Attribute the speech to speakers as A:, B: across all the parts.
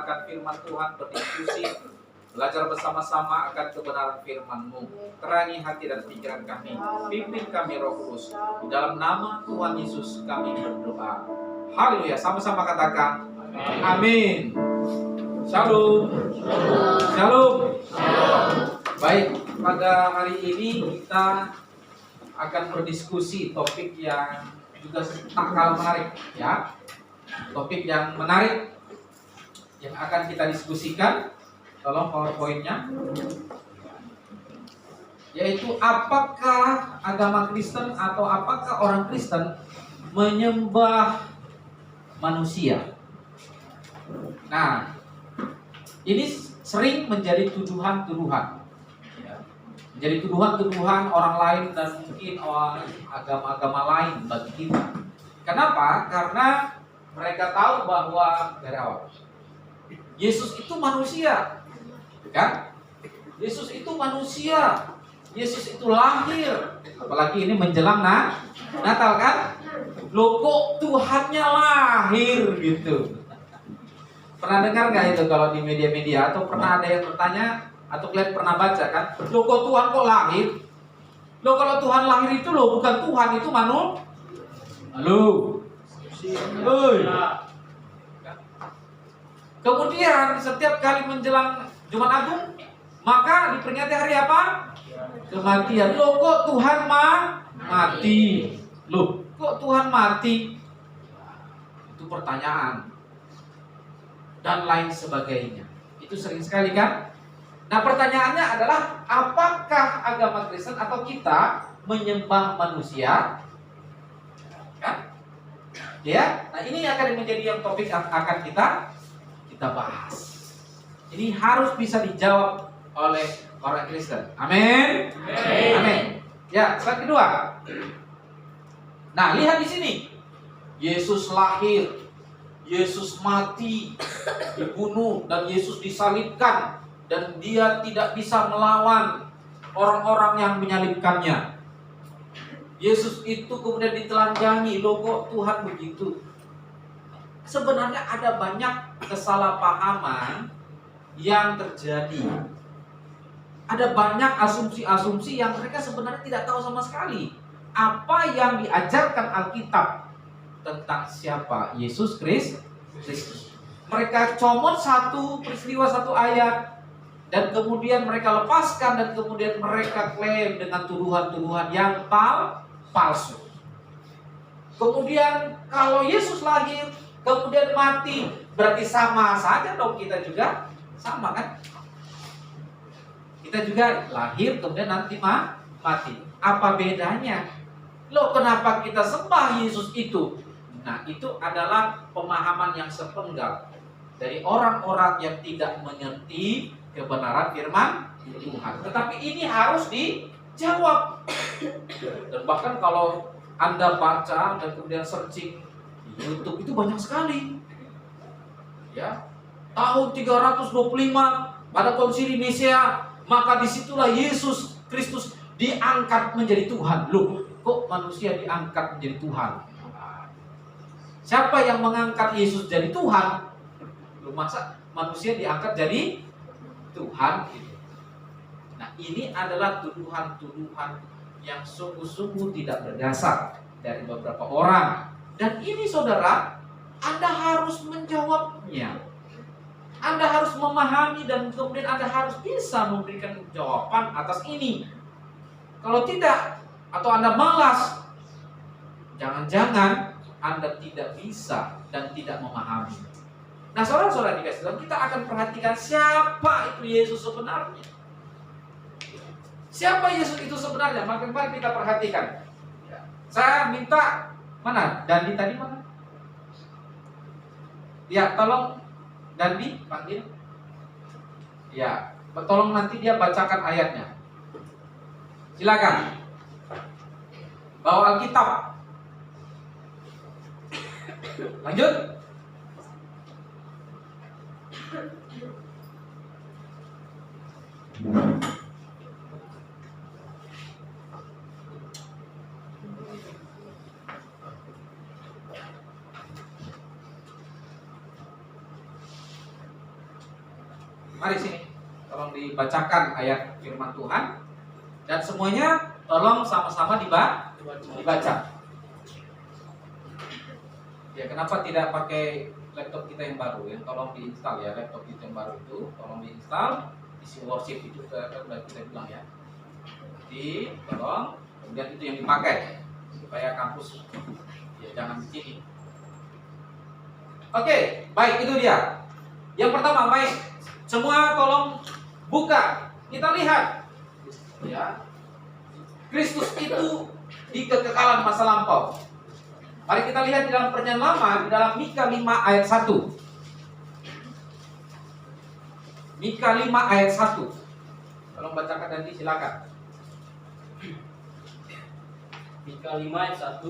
A: mendengarkan firman Tuhan, berdiskusi, belajar bersama-sama akan kebenaran firman-Mu. Terangi hati dan pikiran kami, pimpin kami Roh Kudus. Di dalam nama Tuhan Yesus kami berdoa. Haleluya, sama-sama katakan amin. Shalom. Shalom. Baik, pada hari ini kita akan berdiskusi topik yang juga tak kalah menarik, ya. Topik yang menarik yang akan kita diskusikan. Tolong PowerPoint-nya. Yaitu apakah agama Kristen atau apakah orang Kristen menyembah manusia? Nah, ini sering menjadi tuduhan-tuduhan, ya. Menjadi tuduhan-tuduhan orang lain dan mungkin orang agama-agama lain bagi kita. Kenapa? Karena mereka tahu bahwa dari awal Yesus itu manusia, kan? Yesus itu manusia. Yesus itu lahir. Apalagi ini menjelang Natal, kan? Loh, kok Tuhannya lahir gitu? Pernah dengar nggak itu kalau di media-media, atau pernah ada yang bertanya atau kalian pernah baca, kan? Loh, kok Tuhan kok lahir? Loh, kalau Tuhan lahir itu loh bukan Tuhan, itu manusia. Halo. Kemudian setiap kali menjelang Jumat Agung, maka diperingati hari apa? Kematian. Loh, kok Tuhan mati? Loh, kok Tuhan mati? Itu pertanyaan. Dan lain sebagainya. Itu sering sekali, kan? Nah, pertanyaannya adalah apakah agama Kristen atau kita menyembah manusia? Kan? Ya. Nah, ini akan menjadi yang topik akan kita bahas. Ini harus bisa dijawab oleh orang Kristen. Amin. Amin. Ya, slide kedua. Nah, lihat di sini. Yesus lahir, Yesus mati, dibunuh, dan Yesus disalibkan, dan dia tidak bisa melawan orang-orang yang menyalibkannya. Yesus itu kemudian ditelanjangi. Loh, kok Tuhan begitu? Sebenarnya ada banyak kesalahpahaman yang terjadi. Ada banyak asumsi-asumsi yang mereka sebenarnya tidak tahu sama sekali apa yang diajarkan Alkitab tentang siapa Yesus Kristus. Mereka comot satu peristiwa, satu ayat, dan kemudian mereka lepaskan, dan kemudian mereka klaim dengan tuduhan-tuduhan yang palsu. Kemudian kalau Yesus lahir kemudian mati, berarti sama saja dong, kita juga sama, kan? Kita juga lahir kemudian nanti mati. Apa bedanya? Loh, kenapa kita sembah Yesus itu? Nah, itu adalah pemahaman yang sepenggal dari orang-orang yang tidak mengerti kebenaran firman Tuhan. Tetapi ini harus dijawab. Dan bahkan kalau Anda baca dan kemudian searching di YouTube, itu banyak sekali. Ya. Tahun 325 pada Konsili Nisea, maka disitulah Yesus Kristus diangkat menjadi Tuhan. Loh, kok manusia diangkat menjadi Tuhan? Siapa yang mengangkat Yesus jadi Tuhan? Loh, masa manusia diangkat jadi Tuhan? Nah, ini adalah tuduhan-tuduhan yang sungguh-sungguh tidak berdasar dari beberapa orang. Dan ini, saudara, Anda harus menjawabnya. Anda harus memahami dan kemudian Anda harus bisa memberikan jawaban atas ini. Kalau tidak, atau Anda malas, jangan-jangan Anda tidak bisa dan tidak memahami. Nah, saudara-saudara dikasih Tuhan, kita akan perhatikan siapa itu Yesus sebenarnya. Siapa Yesus itu sebenarnya? Mari kita perhatikan. Saya minta, mana? Dandi tadi mana? Ya, tolong Dandi panggil. Ya, tolong nanti dia bacakan ayatnya. Silakan. Bawa Alkitab. Lanjut. Mari sini, tolong dibacakan ayat firman Tuhan. Dan semuanya tolong sama-sama dibaca. Ya, kenapa tidak pakai laptop kita yang baru? Yang tolong diinstal ya, laptop kita yang baru itu tolong diinstal, isi worship itu sudah kita bilang ya. Jadi tolong, kemudian itu yang dipakai supaya kampus ya jangan di sini. Oke, baik, itu dia. Yang pertama, baik, semua tolong buka. Kita lihat ya, Kristus itu di kekekalan masa lampau. Mari kita lihat di dalam Perjanjian Lama, di dalam Mika 5 ayat 1. Mika 5 ayat 1. Tolong bacakan nanti, silakan.
B: Mika 5 ayat 1.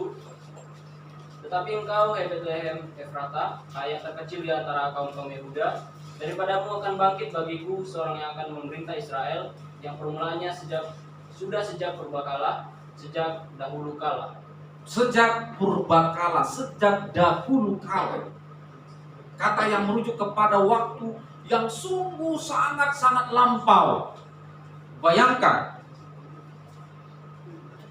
B: Tetapi engkau, hai Betlehem Efrata, ayah terkecil di antara kaum-kaum Yehuda, daripadamu akan bangkit bagiku seorang yang akan memerintah Israel, yang permulaannya sudah sejak purbakala, sejak dahulu kala.
A: Sejak purbakala, sejak dahulu kala. Kata yang merujuk kepada waktu yang sungguh sangat-sangat lampau. Bayangkan,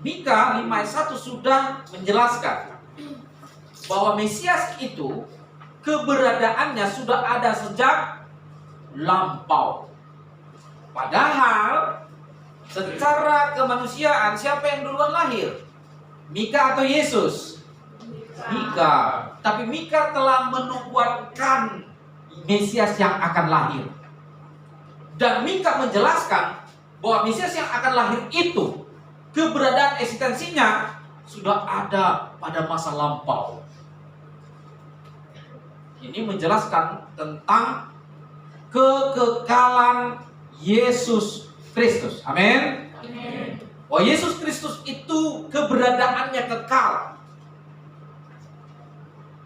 A: Mika 5 ayat 1 sudah menjelaskan bahwa Mesias itu keberadaannya sudah ada sejak lampau. Padahal secara kemanusiaan siapa yang duluan lahir? Mika atau Yesus? Mika. Tapi Mika telah menubuatkan Mesias yang akan lahir. Dan Mika menjelaskan bahwa Mesias yang akan lahir itu keberadaan eksistensinya sudah ada pada masa lampau. Ini menjelaskan tentang kekekalan Yesus Kristus. Amin. Bahwa Yesus Kristus itu keberadaannya kekal,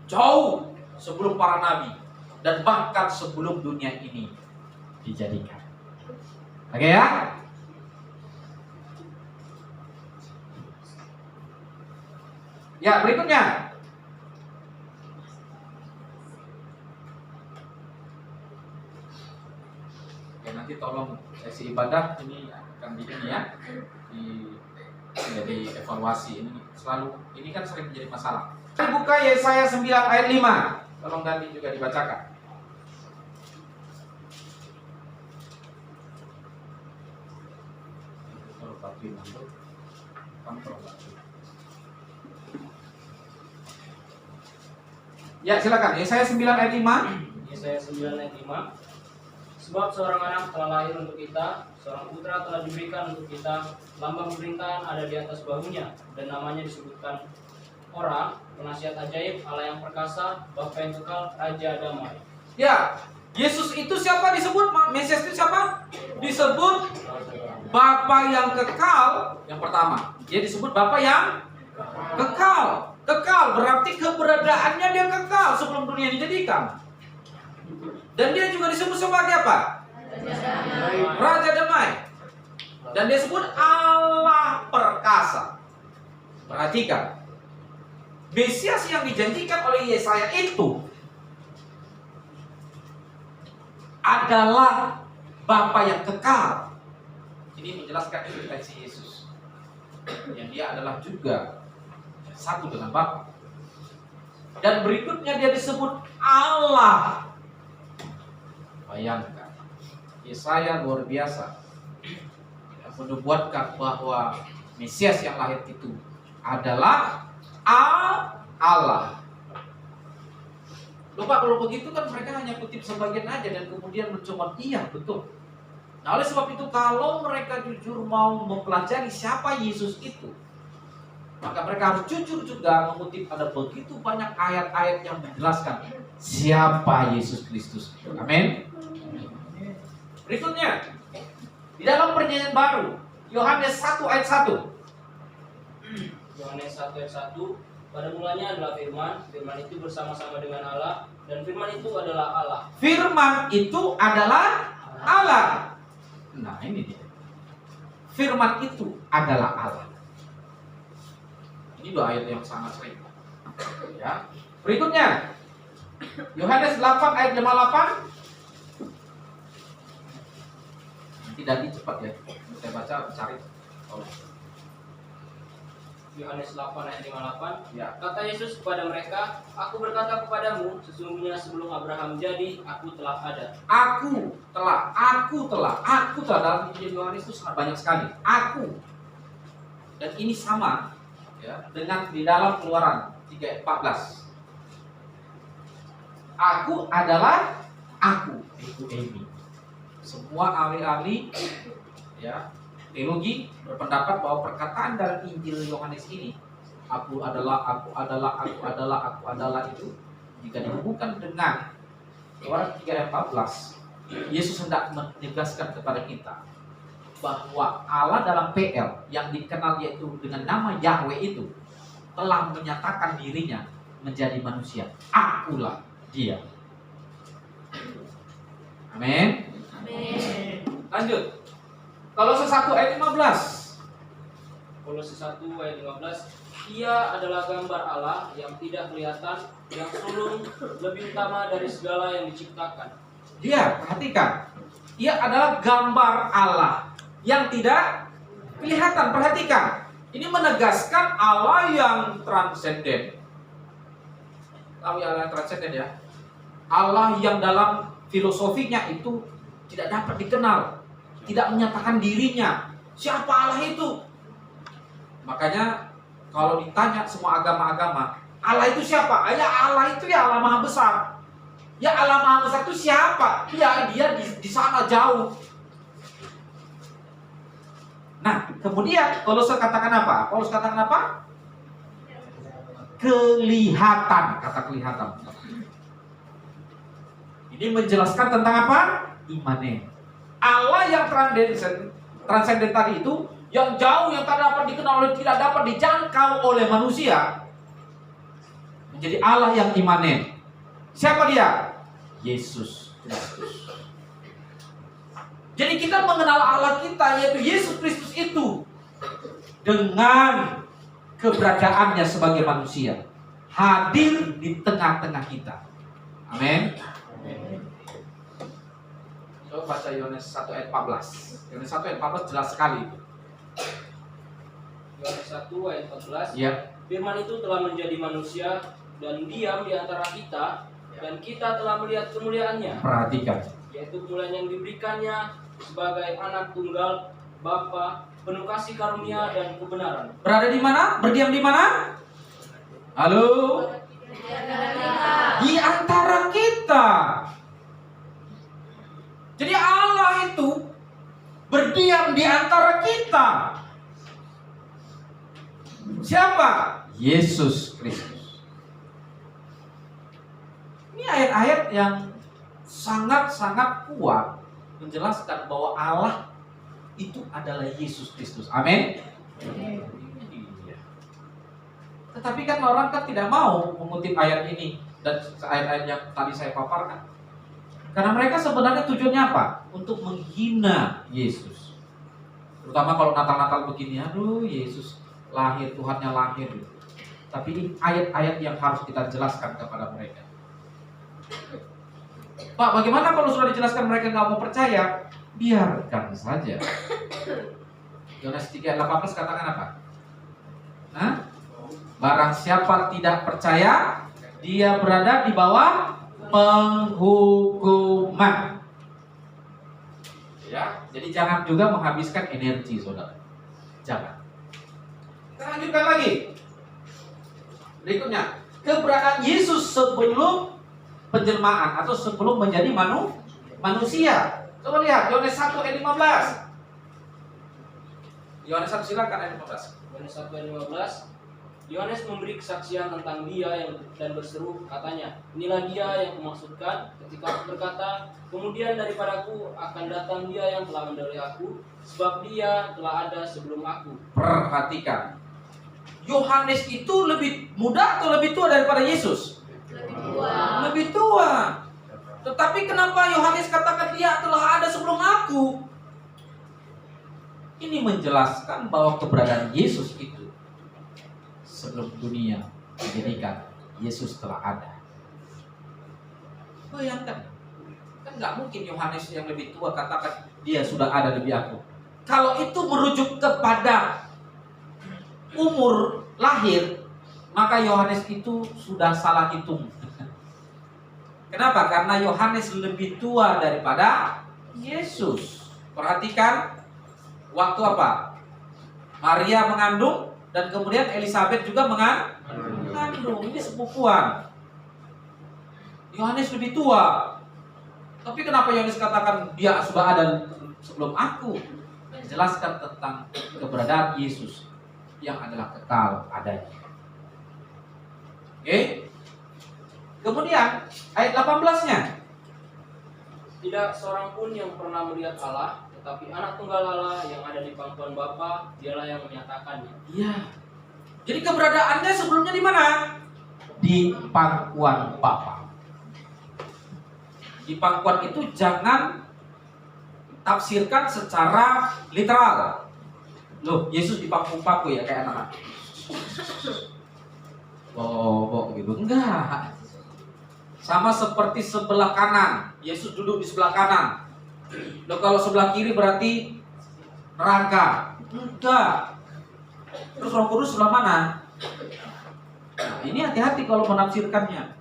A: jauh sebelum para nabi dan bahkan sebelum dunia ini dijadikan. Oke ya? Ya, berikutnya. Ya, nanti tolong sesi ibadah ini akan di ini ya. Jadi evaluasi ini selalu, ini kan sering menjadi masalah. Buka Yesaya 9 ayat 5. Tolong Dani juga dibacakan. Ya, silakan. Yesaya 9 ayat 5.
B: Yesaya 9 ayat 5. Sebab seorang anak telah lahir untuk kita, seorang putra telah diberikan untuk kita, lambang pemerintahan ada di atas bahunya, dan namanya disebutkan orang, penasihat ajaib, Allah yang perkasa, Bapa yang kekal, Raja damai.
A: Ya, Yesus itu siapa disebut? Mesias itu siapa? Disebut Bapa yang kekal. Yang pertama, dia disebut Bapa yang kekal. Kekal berarti keberadaannya dia kekal sebelum dunia dijadikan. Dan dia juga disebut sebagai apa? Raja damai. Dan dia disebut Allah perkasa. Perhatikan, Mesias yang dijanjikan oleh Yesaya itu adalah Bapa yang kekal. Ini menjelaskan eksistensi Yesus, yang dia adalah juga satu dengan Bapa. Dan berikutnya dia disebut Allah. Bayangkan, Yesaya luar biasa menubuatkan bahwa Mesias yang lahir itu adalah Allah. Lupa kalau begitu kan mereka hanya kutip sebagian aja dan kemudian mencoba iya betul. Nah, oleh sebab itu kalau mereka jujur mau mempelajari siapa Yesus itu, maka mereka harus jujur juga mengutip ada begitu banyak ayat-ayat yang menjelaskan siapa Yesus Kristus. Amin. Berikutnya, di dalam Perjanjian Baru, Yohanes 1 ayat 1.
B: Yohanes 1 ayat 1. Pada mulanya adalah firman, firman itu bersama-sama dengan Allah, dan firman itu adalah Allah.
A: Firman itu adalah Allah. Nah, ini dia. Firman itu adalah Allah. Ini dua ayat yang sangat sering. Ya. Berikutnya, Yohanes 8 ayat 58. Tidak cepat ya. Saya baca cari. Tolong.
B: Yohanes 8 ayat 58.
A: Ya.
B: Kata Yesus kepada mereka, "Aku berkata kepadamu, sesungguhnya sebelum Abraham jadi, aku telah ada."
A: Aku telah dalam Injil Yohanes itu sangat banyak sekali. Aku. Dan ini sama ya dengan di dalam Keluaran 3:14. Aku adalah aku, itu Amy. Semua ahli-ahli ya teologi berpendapat bahwa perkataan dalam Injil Yohanes ini, aku adalah itu, jika dihubungkan dengan Keluaran 3:14, Yesus hendak menegaskan kepada kita bahwa Allah dalam PL yang dikenal yaitu dengan nama Yahweh itu telah menyatakan dirinya menjadi manusia. Akulah dia. Amin. Lanjut. Kolose 1 ayat 15.
B: Kolose 1 ayat 15. Ia adalah gambar Allah yang tidak kelihatan, yang sulung, lebih utama dari segala yang diciptakan.
A: Dia, perhatikan. Ia adalah gambar Allah yang tidak kelihatan. Perhatikan. Ini menegaskan Allah yang transenden. Tahu ya Allah yang transenden ya? Allah yang dalam filosofinya itu tidak dapat dikenal, tidak menyatakan dirinya. Siapa Allah itu? Makanya kalau ditanya semua agama-agama, Allah itu siapa? Ya Allah itu ya Allah Maha Besar. Ya Allah Maha Besar itu siapa? Ya dia di sana jauh. Nah, kemudian Paulus katakan apa? Kelihatan, kata kelihatan. Ini menjelaskan tentang apa? Imanen. Allah yang transenden tadi itu, yang jauh, yang tak dapat dikenal, tidak dapat dijangkau oleh manusia, menjadi Allah yang imanen. Siapa dia? Yesus Kristus. Jadi kita mengenal Allah kita, yaitu Yesus Kristus itu, dengan keberadaannya sebagai manusia, hadir di tengah-tengah kita. Amin. Coba baca Yohanes 1 ayat 14. Yohanes 1 ayat 14 jelas sekali.
B: Yohanes 1 ayat 14.
A: Ya.
B: Firman itu telah menjadi manusia dan diam di antara kita, dan kita telah melihat kemuliaannya.
A: Perhatikan.
B: Yaitu kemuliaan yang diberikannya sebagai anak tunggal Bapa, penuh kasih karunia dan kebenaran.
A: Berada di mana? Berdiam di mana? Halo? Di antara kita. Jadi Allah itu berdiam di antara kita. Siapa? Yesus Kristus. Ini ayat-ayat yang sangat-sangat kuat menjelaskan bahwa Allah itu adalah Yesus Kristus. Amin. Tetapi kan orang kan tidak mau mengutip ayat ini dan ayat-ayat yang tadi saya paparkan. Karena mereka sebenarnya tujuannya apa? Untuk menghina Yesus. Terutama kalau Natal-Natal begini, aduh Yesus lahir, Tuhannya lahir. Tapi ini ayat-ayat yang harus kita jelaskan kepada mereka. Pak, bagaimana kalau sudah dijelaskan mereka nggak mau percaya? Biarkan saja. Yohanes 3:18 katakan apa? Hah? Barang siapa tidak percaya, dia berada di bawah penghukuman. Ya, jadi jangan juga menghabiskan energi, saudara. Jangan. Kita lanjutkan lagi. Berikutnya, keberadaan Yesus sebelum penjelmaan atau sebelum menjadi manusia. Coba lihat Yohanes 1 ayat 15. Yohanes 1 silakan ayat 15.
B: Yohanes 1 ayat 15. Yohanes memberi kesaksian tentang dia dan berseru, katanya, inilah dia yang kumaksudkan ketika aku berkata, kemudian daripadaku akan datang dia yang telah mendahului aku, sebab dia telah ada sebelum aku.
A: Perhatikan, Yohanes itu lebih muda atau lebih tua daripada Yesus? Lebih tua. Tetapi kenapa Yohanes katakan dia telah ada sebelum aku? Ini menjelaskan bahwa keberadaan Yesus itu sebelum dunia dijadikan, Yesus telah ada. Bayangkan, kan Kan nggak mungkin Yohanes yang lebih tua katakan dia sudah ada lebih aku. Kalau itu merujuk kepada umur lahir, maka Yohanes itu sudah salah hitung. Kenapa? Karena Yohanes lebih tua daripada Yesus. Perhatikan waktu apa? Maria mengandung dan kemudian Elizabeth juga mengandung. Ini sepupuan. Yohanes lebih tua. Tapi kenapa Yohanes katakan dia sudah ada sebelum aku? Menjelaskan tentang keberadaan Yesus yang adalah kekal adanya. Oke? Kemudian ayat 18-nya.
B: Tidak seorang pun yang pernah melihat Allah, tetapi anak tunggal Allah yang ada di pangkuan Bapa, dialah yang menyatakannya.
A: Iya. Jadi keberadaannya sebelumnya di mana? Di pangkuan Bapa. Di pangkuan itu jangan tafsirkan secara literal. Loh, Yesus di pangku-pangku ya kayak anak. Oh, gitu. Enggak. Sama seperti sebelah kanan. Yesus duduk di sebelah kanan. Loh, kalau sebelah kiri berarti neraka. Enggak. Terus Roh Kudus sebelah mana? Nah, ini hati-hati kalau menafsirkannya.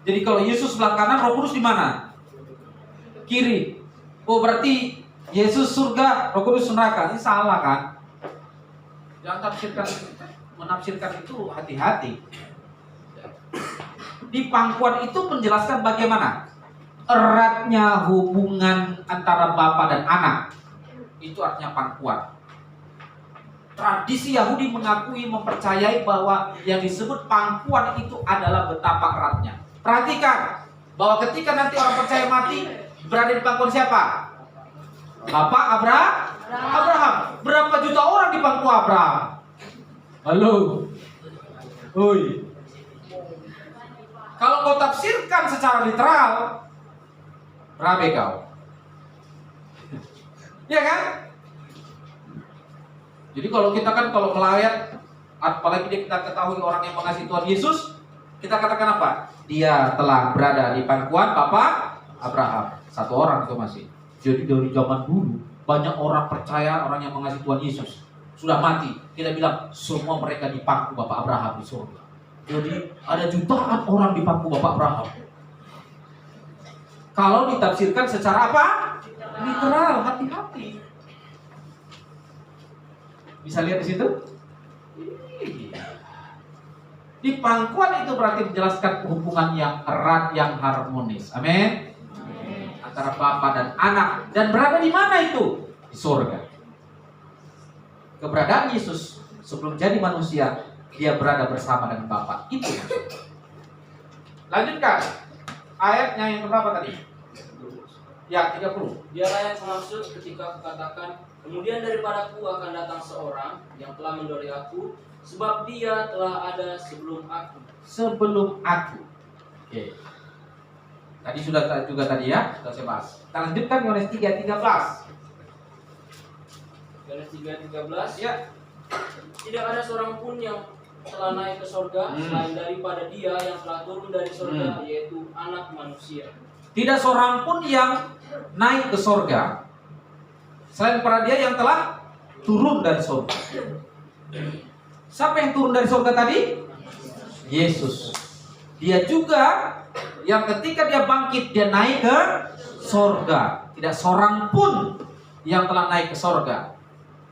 A: Jadi kalau Yesus sebelah kanan, Roh Kudus di mana? Kiri. Oh, berarti Yesus surga, Roh Kudus neraka. Ini salah kan? Jangan menafsirkan itu hati-hati. Di pangkuan itu menjelaskan bagaimana eratnya hubungan antara bapa dan anak. Itu artinya pangkuan. Tradisi Yahudi mempercayai bahwa yang disebut pangkuan itu adalah betapa eratnya. Perhatikan bahwa ketika nanti orang percaya mati berada di pangkuan siapa? Bapak Abraham. Berapa juta orang di pangku Abraham? Halo. Oi. Kalau kau tafsirkan secara literal, berapa kau? Ya kan? Jadi kalau kita kalau melayat, apalagi kita ketahui orang yang mengasihi Tuhan Yesus, kita katakan apa? Dia telah berada di pangkuan Bapak Abraham. Satu orang itu masih. Jadi dari zaman dulu banyak orang percaya, orang yang mengasihi Tuhan Yesus sudah mati. Kita bilang semua mereka di pangku Bapak Abraham di surga. Jadi ada jutaan orang di pangku Bapak Abraham. Kalau ditafsirkan secara apa? Literal, hati-hati. Bisa lihat di situ? Di pangkuan itu berarti menjelaskan hubungan yang erat, yang harmonis. Amin. Antara Bapa dan anak. Dan berada di mana itu? Di surga. Keberadaan Yesus sebelum jadi manusia, dia berada bersama dengan Bapa. Itu. Lanjutkan. Ayatnya yang berapa tadi? Ya, 30.
B: Dialah yang maksud ketika kukatakan, kemudian daripadaku akan datang seorang yang telah mendahului aku, sebab dia telah ada sebelum aku.
A: Sebelum aku. Oke. Tadi sudah juga tadi ya, sudah saya bahas. Kita lanjutkan Yohanes 3:13.
B: Yohanes 3:13.
A: Ya.
B: Tidak ada seorang pun yang telah naik ke sorga selain daripada dia yang telah turun dari sorga, yaitu anak manusia.
A: Tidak seorang pun yang naik ke sorga selain pada dia yang telah turun dari sorga. Siapa yang turun dari sorga tadi? Yesus. Dia juga yang ketika dia bangkit, dia naik ke sorga. Tidak seorang pun yang telah naik ke sorga.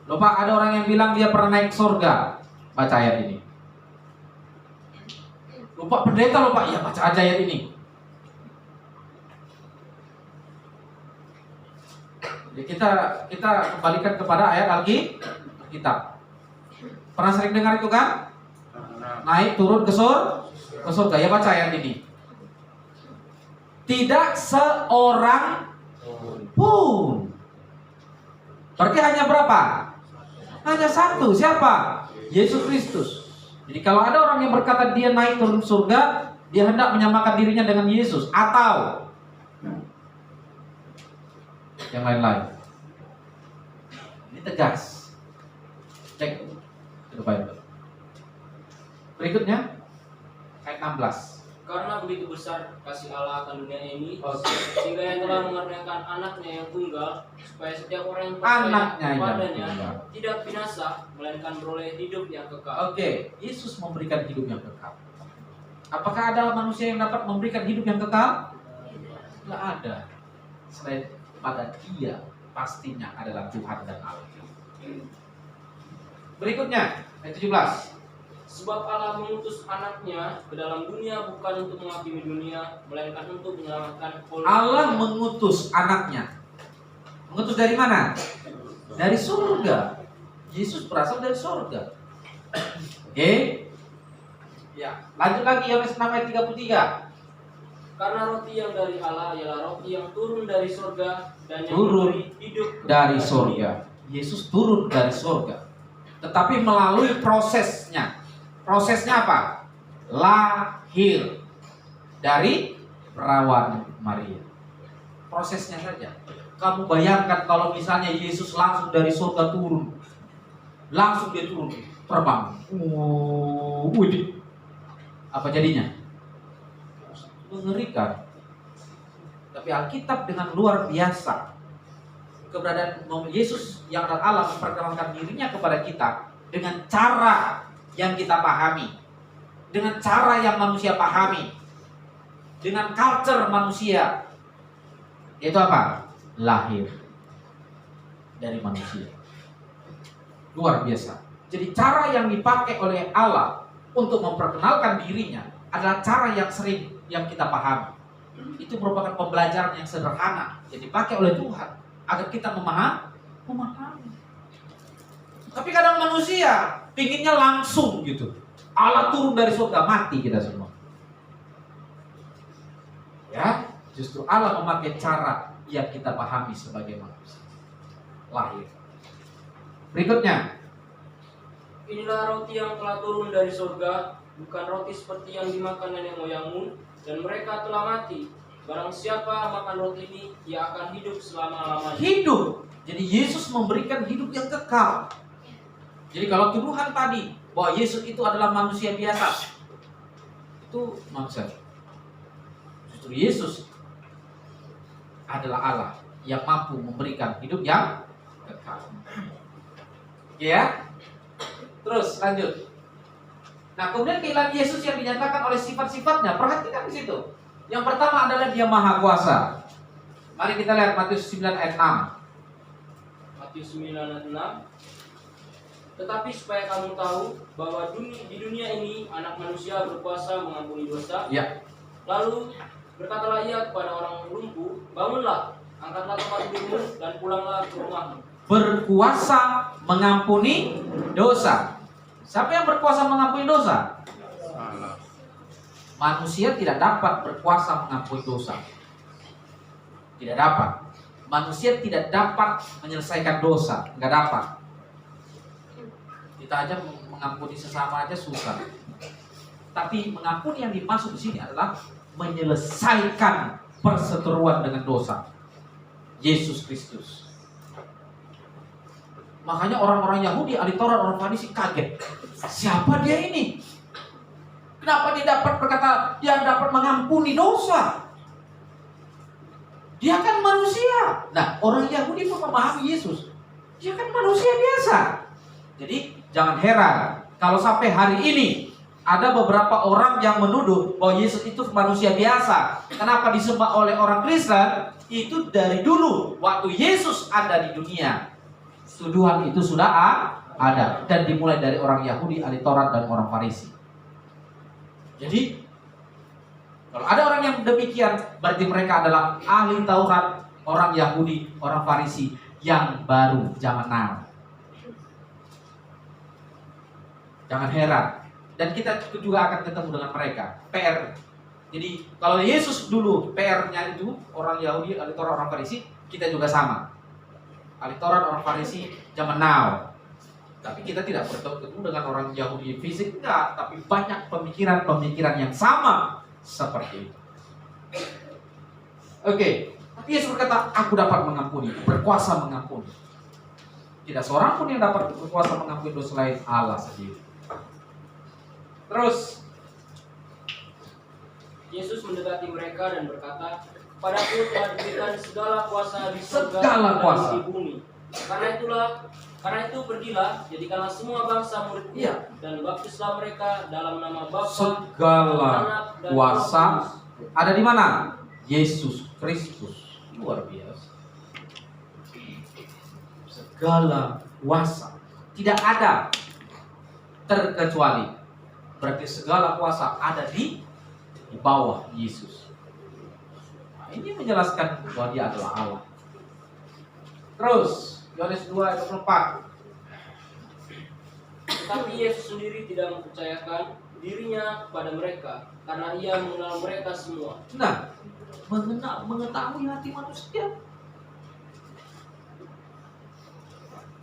A: Loh Pak, ada orang yang bilang dia pernah naik ke sorga. Baca ayat ini. Loh Pak, pendeta loh Pak. Ya baca aja ayat ini. Jadi kita kembalikan kepada ayat Alkitab. Pernah sering dengar itu kan? Naik turun ke surga. Ya baca ayat ini. Tidak seorang pun. Berarti hanya berapa? Hanya satu. Siapa? Yesus Kristus. Jadi kalau ada orang yang berkata dia naik turun surga, dia hendak menyamakan dirinya dengan Yesus atau yang lain-lain. Ini tegas. Cek ke. Berikutnya ayat 16.
B: Karena begitu besar kasih Allah akan dunia ini,
A: Oke.
B: sehingga Ia telah mengaruniakan anaknya yang tunggal, supaya setiap orang yang
A: Anaknya
B: percaya
A: yang
B: kepadanya
A: tunggal.
B: tidak binasa, melainkan beroleh hidup yang kekal.
A: Oke, Yesus memberikan hidup yang kekal. Apakah ada manusia yang dapat memberikan hidup yang kekal? Tidak ada. Selain pada Dia pastinya adalah Tuhan dan Allah. Berikutnya, ayat 17.
B: Sebab Allah mengutus anaknya ke dalam dunia bukan untuk menghakimi dunia, melainkan untuk menyelamatkan
A: Allah mengutus anaknya. Mengutus dari mana? Dari surga. Yesus berasal dari surga. Oke. Ya, lanjut lagi Yohanes 6 ayat 33.
B: Karena roti yang dari Allah ialah roti yang turun dari surga dan yang
A: Turun
B: memberi hidup
A: dari
B: kepada
A: surga. Yesus turun dari surga. Tetapi melalui prosesnya. Prosesnya apa? Lahir dari perawan Maria. Prosesnya saja. Kamu bayangkan kalau misalnya Yesus langsung dari surga turun. Langsung dia turun, terbang. Widih. Apa jadinya? Mengerikan. Tapi Alkitab dengan luar biasa, keberadaan Yesus yang adalah Allah memperkenalkan dirinya kepada kita dengan cara yang kita pahami, dengan cara yang manusia pahami, dengan culture manusia, yaitu apa? Lahir dari manusia. Luar biasa. Jadi cara yang dipakai oleh Allah untuk memperkenalkan dirinya adalah cara yang sering yang kita pahami. Itu merupakan pembelajaran yang sederhana yang dipakai oleh Tuhan agar kita memahami. Tapi kadang manusia pinginnya langsung gitu. Allah turun dari surga, mati kita semua. Ya, justru Allah memakai cara yang kita pahami sebagai manusia. Lahir. Berikutnya,
B: Inilah roti yang telah turun dari surga, bukan roti seperti yang dimakan nenek moyangmu, dan mereka telah mati. Barang siapa makan roti ini, ia akan hidup selama-lamanya.
A: hidup. Jadi Yesus memberikan hidup yang kekal. Jadi kalau tuduhan tadi bahwa Yesus itu adalah manusia biasa, itu nonsens. Justru Yesus adalah Allah yang mampu memberikan hidup yang kekal. Oke ya? Terus lanjut. Nah, kemudian keilahian Yesus yang dinyatakan oleh sifat-sifatnya, perhatikan di situ. Yang pertama adalah Dia Maha Kuasa. Mari kita lihat Matius 9 ayat 6.
B: Matius 9 ayat 6. Tetapi supaya kamu tahu bahwa di dunia ini anak manusia berkuasa mengampuni dosa.
A: Ya.
B: Lalu berkatalah ia kepada orang lumpuh, bangunlah, angkatlah tempat tidurmu dan pulanglah ke rumahmu.
A: Berkuasa mengampuni dosa. Siapa yang berkuasa mengampuni dosa?
C: Allah.
A: Manusia tidak dapat berkuasa mengampuni dosa. Tidak dapat. Manusia tidak dapat menyelesaikan dosa. Nggak dapat. Kita aja mengampuni sesama aja susah. Tapi mengampuni yang dimaksud di sini adalah menyelesaikan perseteruan dengan dosa. Yesus Kristus. Makanya orang-orang Yahudi, ahli Taurat, orang Farisi kaget. Siapa dia ini? Kenapa dia dapat berkata dia dapat mengampuni dosa? Dia kan manusia. Nah, orang Yahudi pun memahami Yesus. Dia kan manusia biasa. Jadi jangan heran kalau sampai hari ini ada beberapa orang yang menuduh bahwa Yesus itu manusia biasa. Kenapa disembah oleh orang Kristen? Itu dari dulu waktu Yesus ada di dunia. Tuduhan itu sudah ada dan dimulai dari orang Yahudi, ahli Taurat dan orang Farisi. Jadi kalau ada orang yang demikian, berarti mereka adalah ahli Taurat, orang Yahudi, orang Farisi yang baru zaman now. Jangan heran. Dan kita juga akan ketemu dengan mereka. PR. Jadi kalau Yesus dulu PR-nya itu orang Yahudi, ahli Taurat, orang Farisi, kita juga sama. Ahli Taurat, orang Farisi zaman now. Tapi kita tidak bertemu dengan orang Yahudi fisik, enggak. Tapi banyak pemikiran-pemikiran yang sama seperti itu. Oke. Tapi Yesus berkata, aku dapat mengampuni, berkuasa mengampuni. Tidak seorang pun yang dapat berkuasa mengampuni dosa selain Allah sendiri. Terus
B: Yesus mendekati mereka dan berkata, "Padaku telah diberikan segala kuasa di surga
A: Segala
B: dan
A: kuasa.
B: di bumi. Karena itu pergilah, jadikanlah semua bangsa muridku,
A: Iya.
B: dan baptislah mereka dalam nama Bapa,
A: Segala
B: Anak, dan Roh
A: kuasa
B: Kudus."
A: ada di mana? Yesus Kristus. Luar biasa. Segala kuasa. Tidak ada terkecuali. Berarti segala kuasa ada di bawah Yesus. Nah, ini menjelaskan bahwa dia adalah Allah. Terus Yohanes 2 ayat 24.
B: Tetapi Yesus sendiri tidak mempercayakan dirinya kepada mereka, karena ia mengenal mereka semua.
A: Nah, mengetahui hati manusia.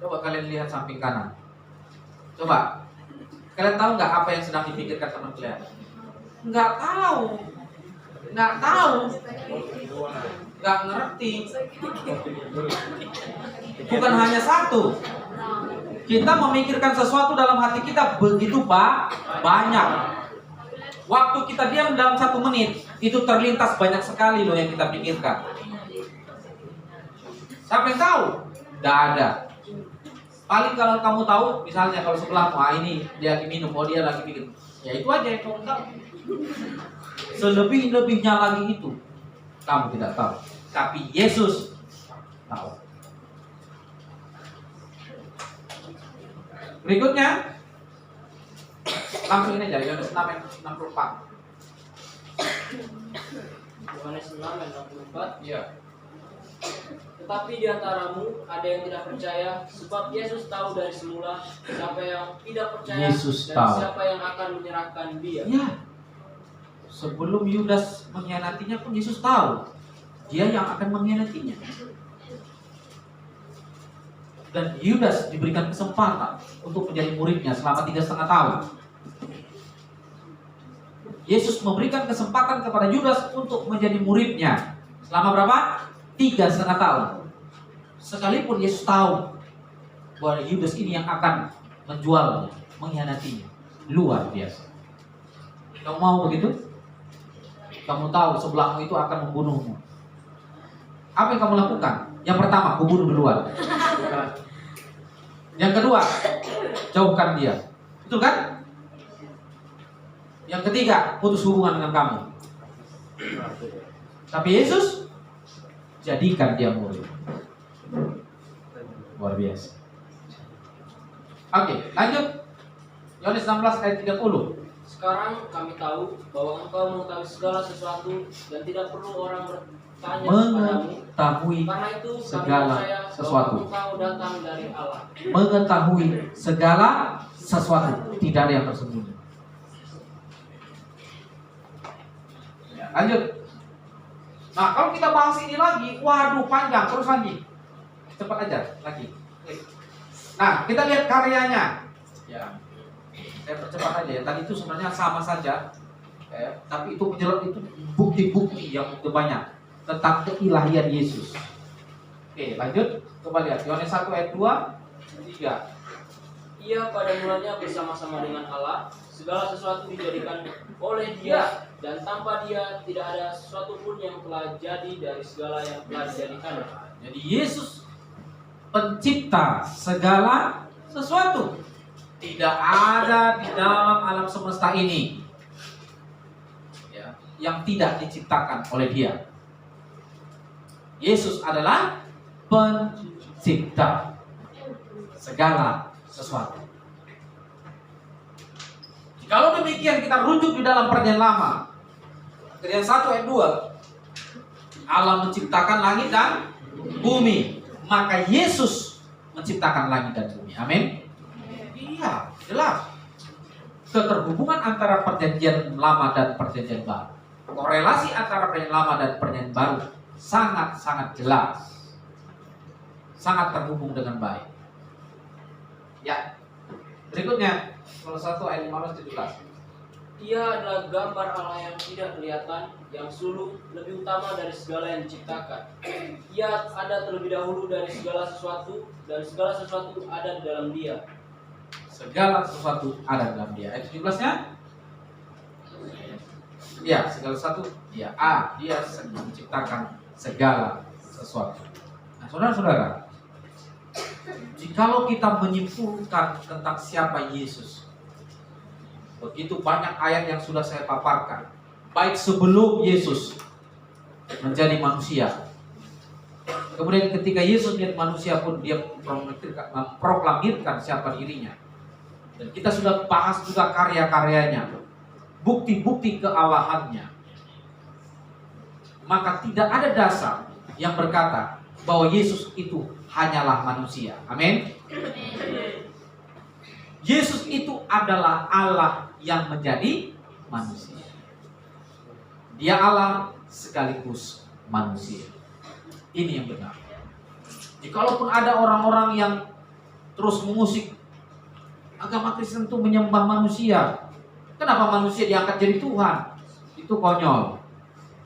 A: Coba kalian lihat samping kanan. Coba. Kalian tahu nggak apa yang sedang dipikirkan teman kalian? Nggak tahu. Nggak tahu. Nggak ngerti. Bukan hanya satu. Kita memikirkan sesuatu dalam hati kita begitu banyak. Waktu kita diam dalam 1 menit, itu terlintas banyak sekali loh yang kita pikirkan. Siapa yang tahu? Nggak ada. Paling kalau kamu tahu, misalnya kalau sebelahmu, ini dia lagi minum, dia lagi bikin, ya itu aja yang kamu tahu. Selebih-lebihnya lagi itu, kamu tidak tahu. Tapi Yesus tahu. Berikutnya, langsung ini aja, Yohanes 6 ayat 64.
B: Yohanes 6 ayat 64.
A: Iya.
B: Tetapi di antaramu ada yang tidak percaya, sebab Yesus tahu dari semula siapa yang tidak percaya
A: Yesus
B: dan
A: tahu.
B: siapa yang akan menyerahkan dia.
A: Ya. Sebelum Yudas mengkhianatinya pun Yesus tahu dia yang akan mengkhianatinya. Dan Yudas diberikan kesempatan untuk menjadi muridnya selama 3,5 tahun. Yesus memberikan kesempatan kepada Yudas untuk menjadi muridnya selama berapa? 3,5 tahun. Sekalipun Yesus tahu bahwa Yudas ini yang akan menjualnya, mengkhianatinya. Luar biasa. Kamu mau begitu? Kamu tahu sebelahmu itu akan membunuhmu. Apa yang kamu lakukan? Yang pertama, kubunuh duluan. Yang kedua, jauhkan dia. Betul kan? Yang ketiga, putus hubungan dengan kamu. Tapi Yesus jadikan dia murid. Luar biasa. Oke, lanjut. Yohanes 16 ayat 30.
B: Sekarang kami tahu bahwa engkau mengetahui segala sesuatu dan tidak perlu orang bertanya kepadamu.
A: Mengetahui
B: Karena itu kami
A: segala
B: percaya
A: sesuatu.
B: bahwa engkau datang dari Allah.
A: Mengetahui segala sesuatu, tidak ada yang tersembunyi. Ya, lanjut. Nah, kalau kita bahas ini lagi, waduh panjang, terus lagi. Cepat aja, lagi. Nah, kita lihat karyanya. Ya. Saya percepat aja ya. Tadi itu sebenarnya sama saja. Tapi itu itu bukti-bukti yang begitu banyak tentang keilahian Yesus. Oke, lanjut. Coba lihat Yohanes 1 ayat 2, 3.
B: Ia pada mulanya bersama-sama dengan Allah, segala sesuatu dijadikan oleh Dia, dan tanpa Dia tidak ada sesuatu pun yang telah jadi dari segala yang telah dijadikan.
A: Jadi Yesus pencipta segala sesuatu. Tidak ada di dalam alam semesta ini ya, yang tidak diciptakan oleh Dia. Yesus adalah pencipta segala sesuatu. Kalau demikian kita rujuk di dalam Perjanjian Lama. Kejadian 1 ayat 2. Allah menciptakan langit dan bumi, maka Yesus menciptakan langit dan bumi. Amin. Iya, jelas. Keterhubungan antara Perjanjian Lama dan Perjanjian Baru. Korelasi antara Perjanjian Lama dan Perjanjian Baru sangat-sangat jelas. Sangat terhubung dengan baik. Ya. Berikutnya, kalau 1 ayat 15-17.
B: Ia adalah gambar Allah yang tidak kelihatan, yang sulung, lebih utama dari segala yang diciptakan. Ia ada terlebih dahulu dari segala sesuatu, dan segala sesuatu ada di dalam Dia.
A: Segala sesuatu ada dalam Dia. Ayat 17-nya. Ya, segala sesuatu. Ya, dia menciptakan segala sesuatu. Nah, saudara-saudara, jikalau kita menyimpulkan tentang siapa Yesus, begitu banyak ayat yang sudah saya paparkan, baik sebelum Yesus menjadi manusia. Kemudian ketika Yesus menjadi manusia pun dia memproklamirkan siapa dirinya. Dan kita sudah bahas juga karya-karyanya, bukti-bukti kealahannya. Maka tidak ada dasar yang berkata bahwa Yesus itu hanyalah manusia. Amin. Yesus itu adalah Allah yang menjadi manusia. Dia Allah sekaligus manusia. Ini yang benar. Jikalaupun ada orang-orang yang terus mengusik agama Kristen itu menyembah manusia, kenapa manusia diangkat jadi Tuhan? Itu konyol.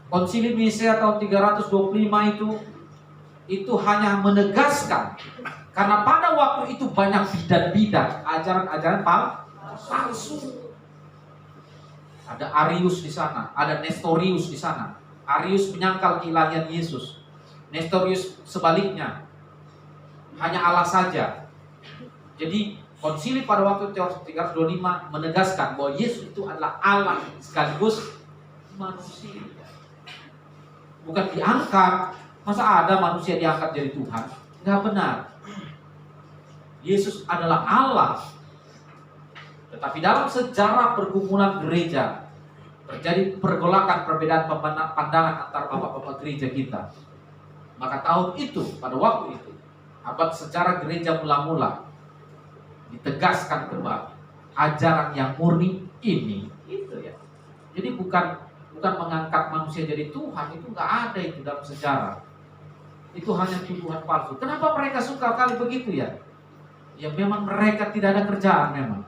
A: Konsili Nisea tahun 325 itu hanya menegaskan, karena pada waktu itu banyak bidat-bidat, ajaran-ajaran palsu. Ada Arius di sana, ada Nestorius di sana. Arius menyangkal keilahian Yesus, Nestorius sebaliknya, hanya Allah saja. Jadi konsili pada waktu 325 menegaskan bahwa Yesus itu adalah Allah sekaligus manusia. Bukan diangkat. Masa ada manusia diangkat jadi Tuhan? Enggak benar. Yesus adalah Allah. Tetapi dalam sejarah pergumulan gereja terjadi pergolakan, perbedaan pandangan antara bapak-bapak gereja kita. Maka tahun itu, pada waktu itu, abad sejarah gereja mula-mula ditegaskan kembali ajaran yang murni ini. Itu ya. Jadi bukan mengangkat manusia jadi Tuhan, itu nggak ada itu dalam sejarah. Itu hanya tuduhan palsu. Kenapa mereka suka kali begitu ya? Ya memang mereka tidak ada kerjaan memang.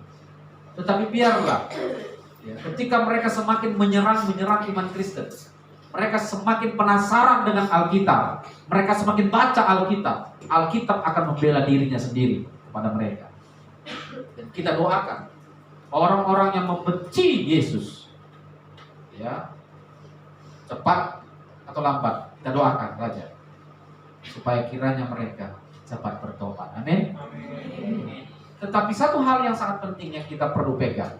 A: Tetapi biarlah. Ya, ketika mereka semakin menyerang iman Kristen, mereka semakin penasaran dengan Alkitab, mereka semakin baca Alkitab, Alkitab akan membela dirinya sendiri kepada mereka. Dan kita doakan orang-orang yang membenci Yesus, ya, cepat atau lambat kita doakan saja supaya kiranya mereka cepat bertobat. Amin. Tetapi satu hal yang sangat penting yang kita perlu pegang,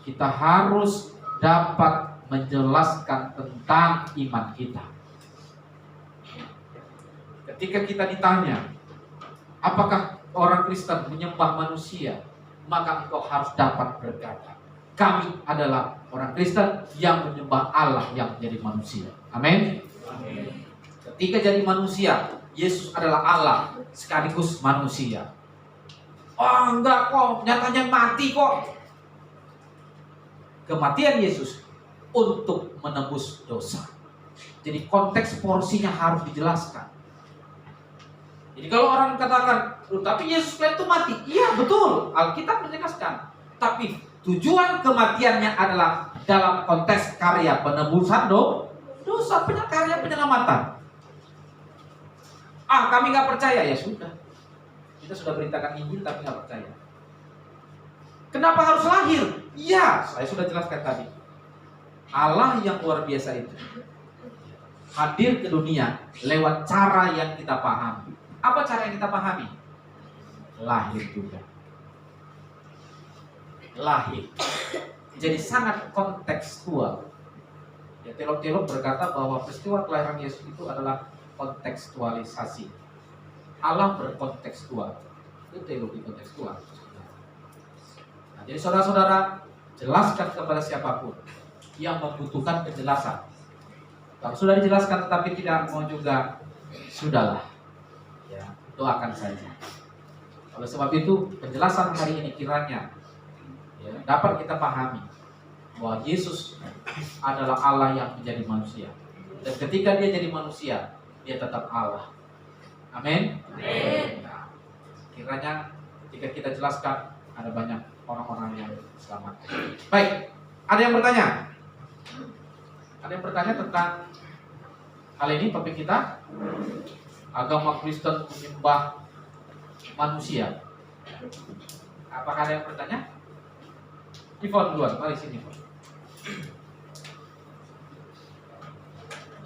A: kita harus dapat menjelaskan tentang iman kita. Ketika kita ditanya, apakah orang Kristen menyembah manusia, maka engkau harus dapat berkata, kami adalah orang Kristen yang menyembah Allah yang menjadi manusia. Amin. Ketika jadi manusia, Yesus adalah Allah sekaligus manusia. Oh enggak kok, nyatanya mati kok. Kematian Yesus untuk menebus dosa. Jadi konteks porsinya harus dijelaskan. Jadi kalau orang katakan, tapi Yesus itu mati. Iya betul, Alkitab menjelaskan. Tapi tujuan kematiannya adalah dalam konteks karya penebusan dosa, karya penyelamatan. Kami nggak percaya, ya sudah. Kita sudah beritakan Injil tapi nggak percaya. Kenapa harus lahir? Iya, saya sudah jelaskan tadi. Allah yang luar biasa itu hadir ke dunia lewat cara yang kita pahami. Apa cara yang kita pahami? Lahir juga. Lahir. Jadi sangat kontekstual. Ya, teolog-teolog berkata bahwa peristiwa kelahiran Yesus itu adalah kontekstualisasi. Allah berkontekstual. Itu teologi kontekstual. Nah, jadi saudara-saudara, jelaskan kepada siapapun yang membutuhkan penjelasan. Kalau sudah dijelaskan tetapi tidak mau juga, sudahlah. Ya, doakan saja. Oleh sebab itu, penjelasan hari ini kiranya ya, dapat kita pahami bahwa Yesus adalah Allah yang menjadi manusia. Dan ketika dia jadi manusia, dia tetap Allah. Amin. Nah, kiranya jika kita jelaskan, ada banyak orang-orang yang selamat. Baik, ada yang bertanya? Ada yang bertanya tentang hal ini, topik kita? Agama Kristen menyembah manusia. Apakah ada yang bertanya? Ivon duluan, mari sini.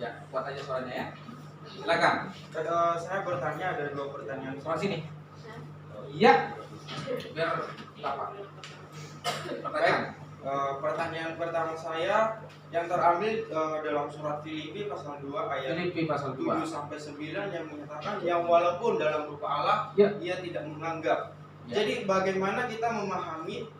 A: Ya, kuat aja suaranya ya. Silakan.
C: Saya bertanya, ada 2 pertanyaan.
A: Soal sini. Iya. Biar apa? Pertanyaan.
C: Pertanyaan pertama saya yang terambil dalam surat Filipi pasal 2 ayat
A: Filipi pasal
C: 7
A: 2.
C: sampai 9 yang menyatakan yang walaupun dalam rupa Allah
A: Ya.
C: ia tidak menganggap.
A: Ya.
C: Jadi bagaimana kita memahami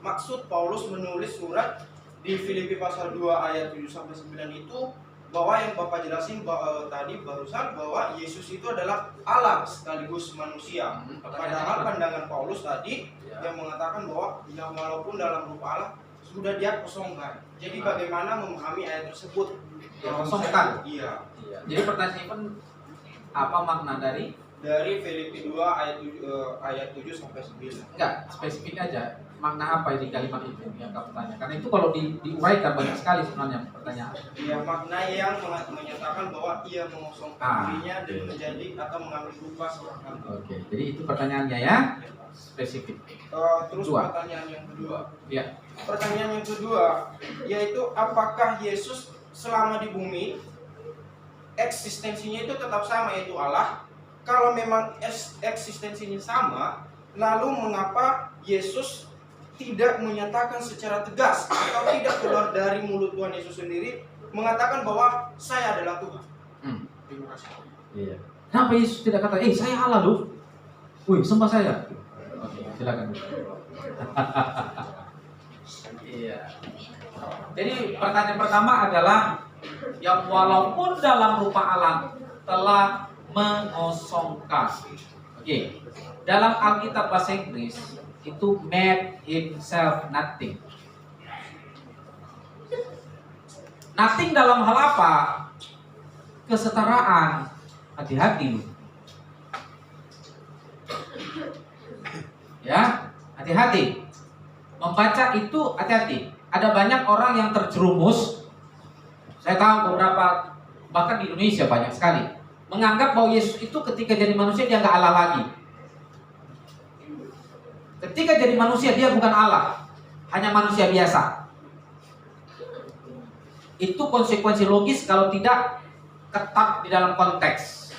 C: maksud Paulus menulis surat di Filipi pasal 2 ayat 7 sampai 9 itu, bahwa yang Bapak jelasin tadi barusan bahwa Yesus itu adalah Allah sekaligus manusia. Padahal pandangan Paulus tadi yang mengatakan bahwa yang walaupun dalam rupa Allah sudah dia kosongkan. Jadi bagaimana memahami ayat tersebut?
A: Ya, kosongkan.
C: Iya.
A: Jadi pertanyaan pun apa makna dari
C: Filipi 2 ayat 7 sampai 9.
A: enggak spesifik aja makna apa di kalimat itu yang kamu tanya, karena itu kalau diuraikan banyak sekali sebenarnya pertanyaan.
C: Iya, makna yang menyatakan bahwa ia mengosongkan dirinya dan menjadi atau mengambil rupa seorang hamba.
A: Oke, jadi itu pertanyaannya ya, spesifik.
C: Terus
A: Dua.
C: pertanyaan yang kedua.
A: Ya.
C: Pertanyaan yang kedua yaitu apakah Yesus selama di bumi eksistensinya itu tetap sama, yaitu Allah? Kalau memang eksistensinya sama, lalu mengapa Yesus tidak menyatakan secara tegas atau tidak keluar dari mulut Tuhan Yesus sendiri mengatakan bahwa saya adalah Tuhan? Terima kasih.
A: Iya. Kenapa Yesus tidak kata, saya Allah loh, wih sembah saya? Oke, silakan. Iya. Jadi pertanyaan pertama adalah yang walaupun dalam rupa Allah telah mengosongkan. Oke. Dalam Alkitab bahasa Inggris itu made himself nothing. Nothing dalam hal apa? Kesetaraan. Hati-hati. Ya, hati-hati. Membaca itu hati-hati. Ada banyak orang yang terjerumus. Saya tahu beberapa, bahkan di Indonesia banyak sekali, menganggap bahwa Yesus itu ketika jadi manusia dia nggak Allah lagi. Ketika jadi manusia dia bukan Allah, hanya manusia biasa. Itu konsekuensi logis kalau tidak ketat di dalam konteks.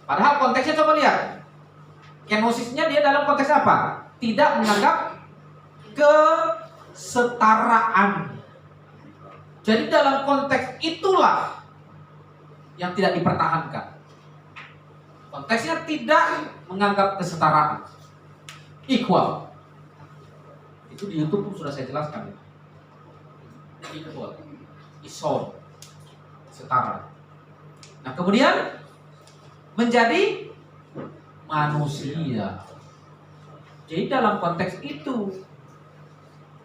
A: Padahal konteksnya coba lihat. Kenosisnya dia dalam konteks apa? Tidak menganggap kesetaraan. Jadi dalam konteks itulah yang tidak dipertahankan. Konteksnya tidak menganggap kesetaraan. Equal. Itu di YouTube pun sudah saya jelaskan. Equal. Ison. Setara. Nah kemudian menjadi manusia. Jadi dalam konteks itu.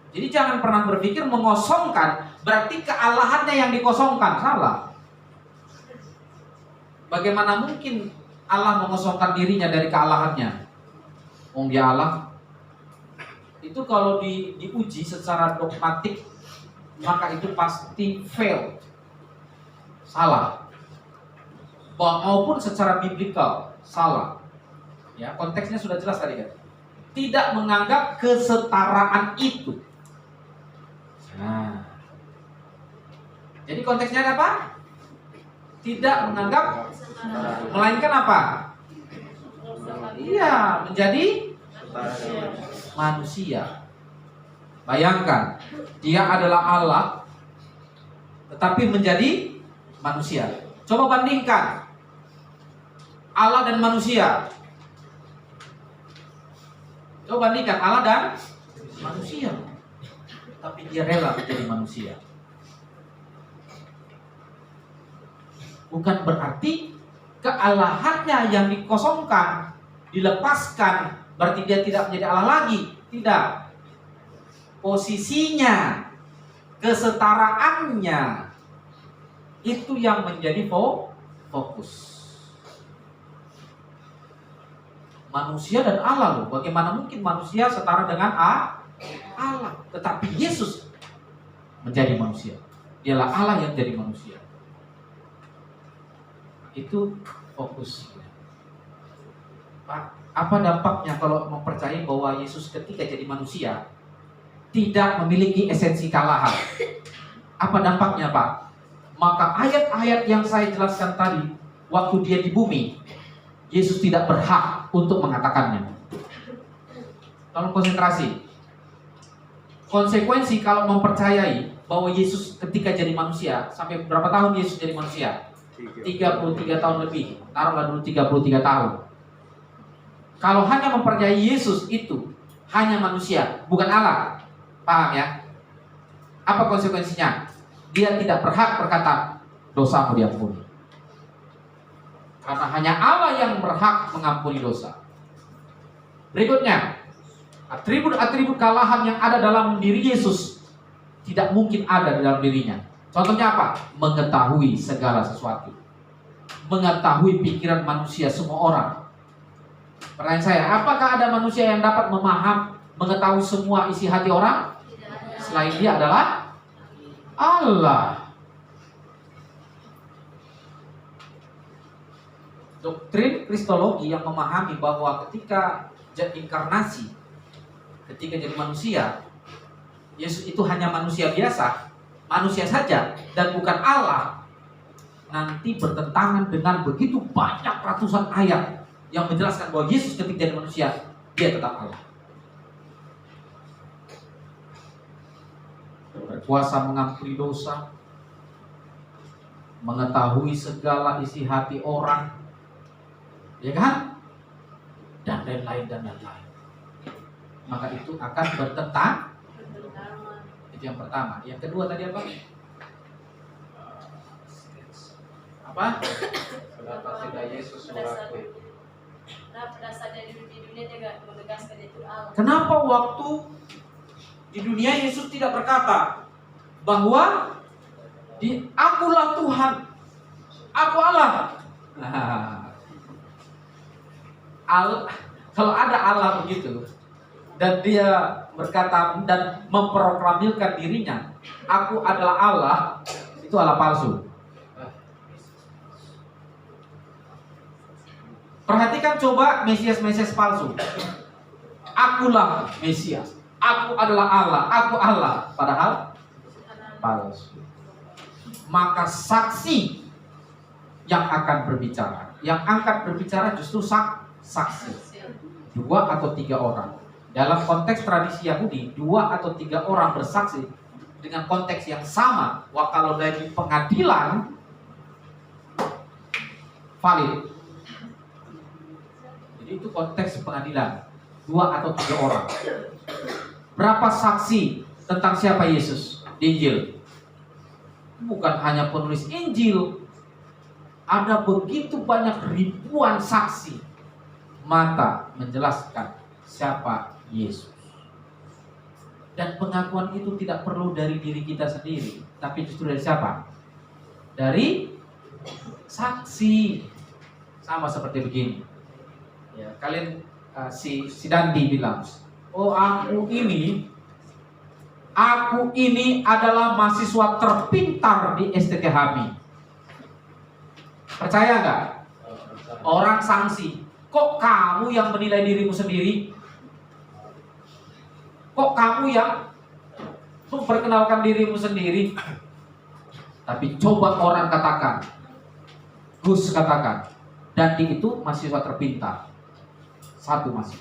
A: Jadi jangan pernah berpikir mengosongkan berarti kealahannya yang dikosongkan. Salah. Bagaimana mungkin Allah mengosongkan dirinya dari kealahannya? Dia Allah. Itu kalau diuji secara dogmatik maka itu pasti fail. Salah. Maupun secara biblikal salah. Ya, konteksnya sudah jelas tadi kan. Tidak menganggap kesetaraan itu. Nah. Jadi konteksnya apa? Tidak menganggap, melainkan apa? Iya, menjadi manusia. Bayangkan, dia adalah Allah, tetapi menjadi manusia. Coba bandingkan Allah dan manusia. Coba bandingkan Allah dan manusia. Tapi dia rela menjadi manusia. Bukan berarti kealahannya yang dikosongkan, dilepaskan, berarti dia tidak menjadi Allah lagi. Tidak. Posisinya, kesetaraannya, itu yang menjadi fokus. Manusia dan Allah loh. Bagaimana mungkin manusia setara dengan Allah? Tetapi Yesus menjadi manusia. Dialah Allah yang jadi manusia. Itu fokus. Pak, apa dampaknya kalau mempercayai bahwa Yesus ketika jadi manusia tidak memiliki esensi kealahan? Apa dampaknya, Pak? maka ayat-ayat yang saya jelaskan tadi, waktu dia di bumi, Yesus tidak berhak untuk mengatakannya. Tolong konsentrasi. Konsekuensi kalau mempercayai bahwa Yesus ketika jadi manusia, sampai berapa tahun Yesus jadi manusia? 33 tahun lebih. Taruhlah dulu 33 tahun. Kalau hanya mempercayai Yesus itu hanya manusia, bukan Allah. Paham ya? Apa konsekuensinya? Dia tidak berhak berkata dosamu diampuni. Karena hanya Allah yang berhak mengampuni dosa. Berikutnya, atribut-atribut kalahan yang ada dalam diri Yesus tidak mungkin ada di dalam dirinya. Contohnya apa? Mengetahui segala sesuatu. Mengetahui pikiran manusia semua orang. Pertanyaan saya, apakah ada manusia yang dapat mengetahui semua isi hati orang? Selain dia adalah Allah. Doktrin Kristologi yang memahami bahwa ketika inkarnasi, ketika jadi manusia, Yesus itu hanya manusia biasa, manusia saja, dan bukan Allah, nanti bertentangan dengan begitu banyak ratusan ayat yang menjelaskan bahwa Yesus ketika jadi manusia, dia tetap Allah. Berkuasa mengampuni dosa, mengetahui segala isi hati orang, ya kan? Dan lain-lain dan lain-lain. Maka itu akan bertentangan. Itu yang pertama. Yang kedua tadi apa? Apa?
D: Kenapa tidak Yesus mengakui? Pada saat di dunia dia tidak menegaskan itu Allah.
A: Kenapa waktu di dunia Yesus tidak berkata bahwa akulah Tuhan, aku Allah. Kalau ada Allah begitu dan dia berkata dan memproklamirkan dirinya, aku adalah Allah, itu Allah palsu. Perhatikan coba Mesias palsu. Akulah Mesias, aku adalah Allah, aku Allah, padahal palsu. Maka saksi yang akan berbicara, yang angkat berbicara justru saksi. 2 atau 3 orang. Dalam konteks tradisi Yahudi, 2 atau 3 orang bersaksi dengan konteks yang sama. Wah, kalau dari pengadilan valid. Jadi itu konteks pengadilan, 2 atau 3 orang. Berapa saksi tentang siapa Yesus di Injil? Bukan hanya penulis Injil, ada begitu banyak ribuan saksi mata menjelaskan siapa Yesus. Dan pengakuan itu tidak perlu dari diri kita sendiri, tapi justru dari siapa? Dari saksi. Sama seperti begini. Ya, kalian si Dandi bilang, oh aku ini adalah mahasiswa terpintar di STTHB. Percaya nggak? Orang sanksi. Kok kamu yang menilai dirimu sendiri? Kok kamu yang memperkenalkan dirimu sendiri? Tapi coba orang katakan, Gus katakan, Dandi itu mahasiswa terpintar. 1 masih.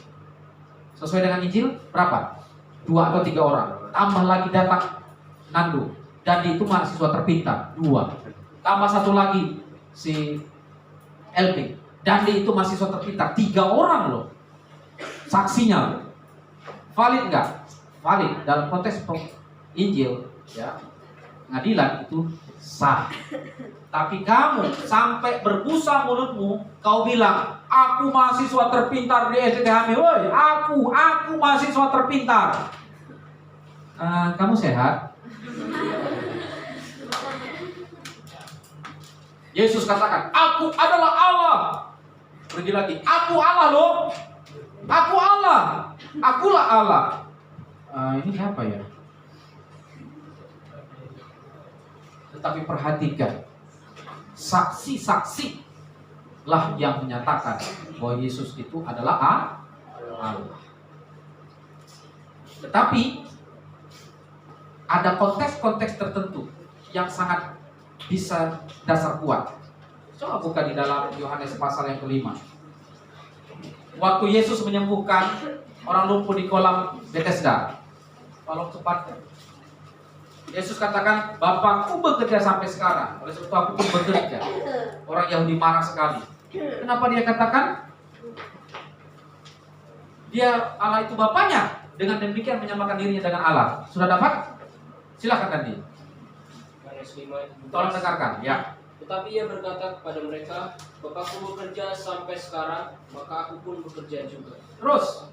A: Sesuai dengan Injil berapa? 2 atau 3 orang. Tambah lagi datang Nando, Dandi itu mahasiswa terpintar. 2. Tambah 1 lagi si LP, Dandi itu mahasiswa terpintar. 3 orang loh saksinya loh. Valid nggak? Valid dalam konteks Injil ya, pengadilan itu sah. Tapi kamu sampai berbusa mulutmu, kau bilang aku mahasiswa terpintar di STTHM. Woi, aku mahasiswa terpintar. Kamu sehat? Yesus katakan, aku adalah Allah. Pergi lagi, aku Allah loh. Aku Allah. Akulah Allah. Ini siapa ya? Tetapi perhatikan, saksi-saksi lah yang menyatakan bahwa Yesus itu adalah Allah. Tetapi ada konteks-konteks tertentu yang sangat bisa dasar kuat. Coba buka di dalam Yohanes pasal yang kelima. Waktu Yesus menyembuhkan orang lumpuh di kolam Bethesda, kolam cepat. Yesus katakan, Bapakku bekerja sampai sekarang, oleh sebab itu aku pun bekerja. Orang Yahudi marah sekali. Kenapa dia katakan dia Allah itu Bapaknya? Dengan demikian menyamakan dirinya dengan Allah. Sudah dapat? Silakan Kandi.
B: Yohanes 5
A: Tolong dengarkan, ya.
B: Tetapi ia berkata kepada mereka, Bapakku bekerja sampai sekarang, maka aku pun bekerja juga.
A: Terus,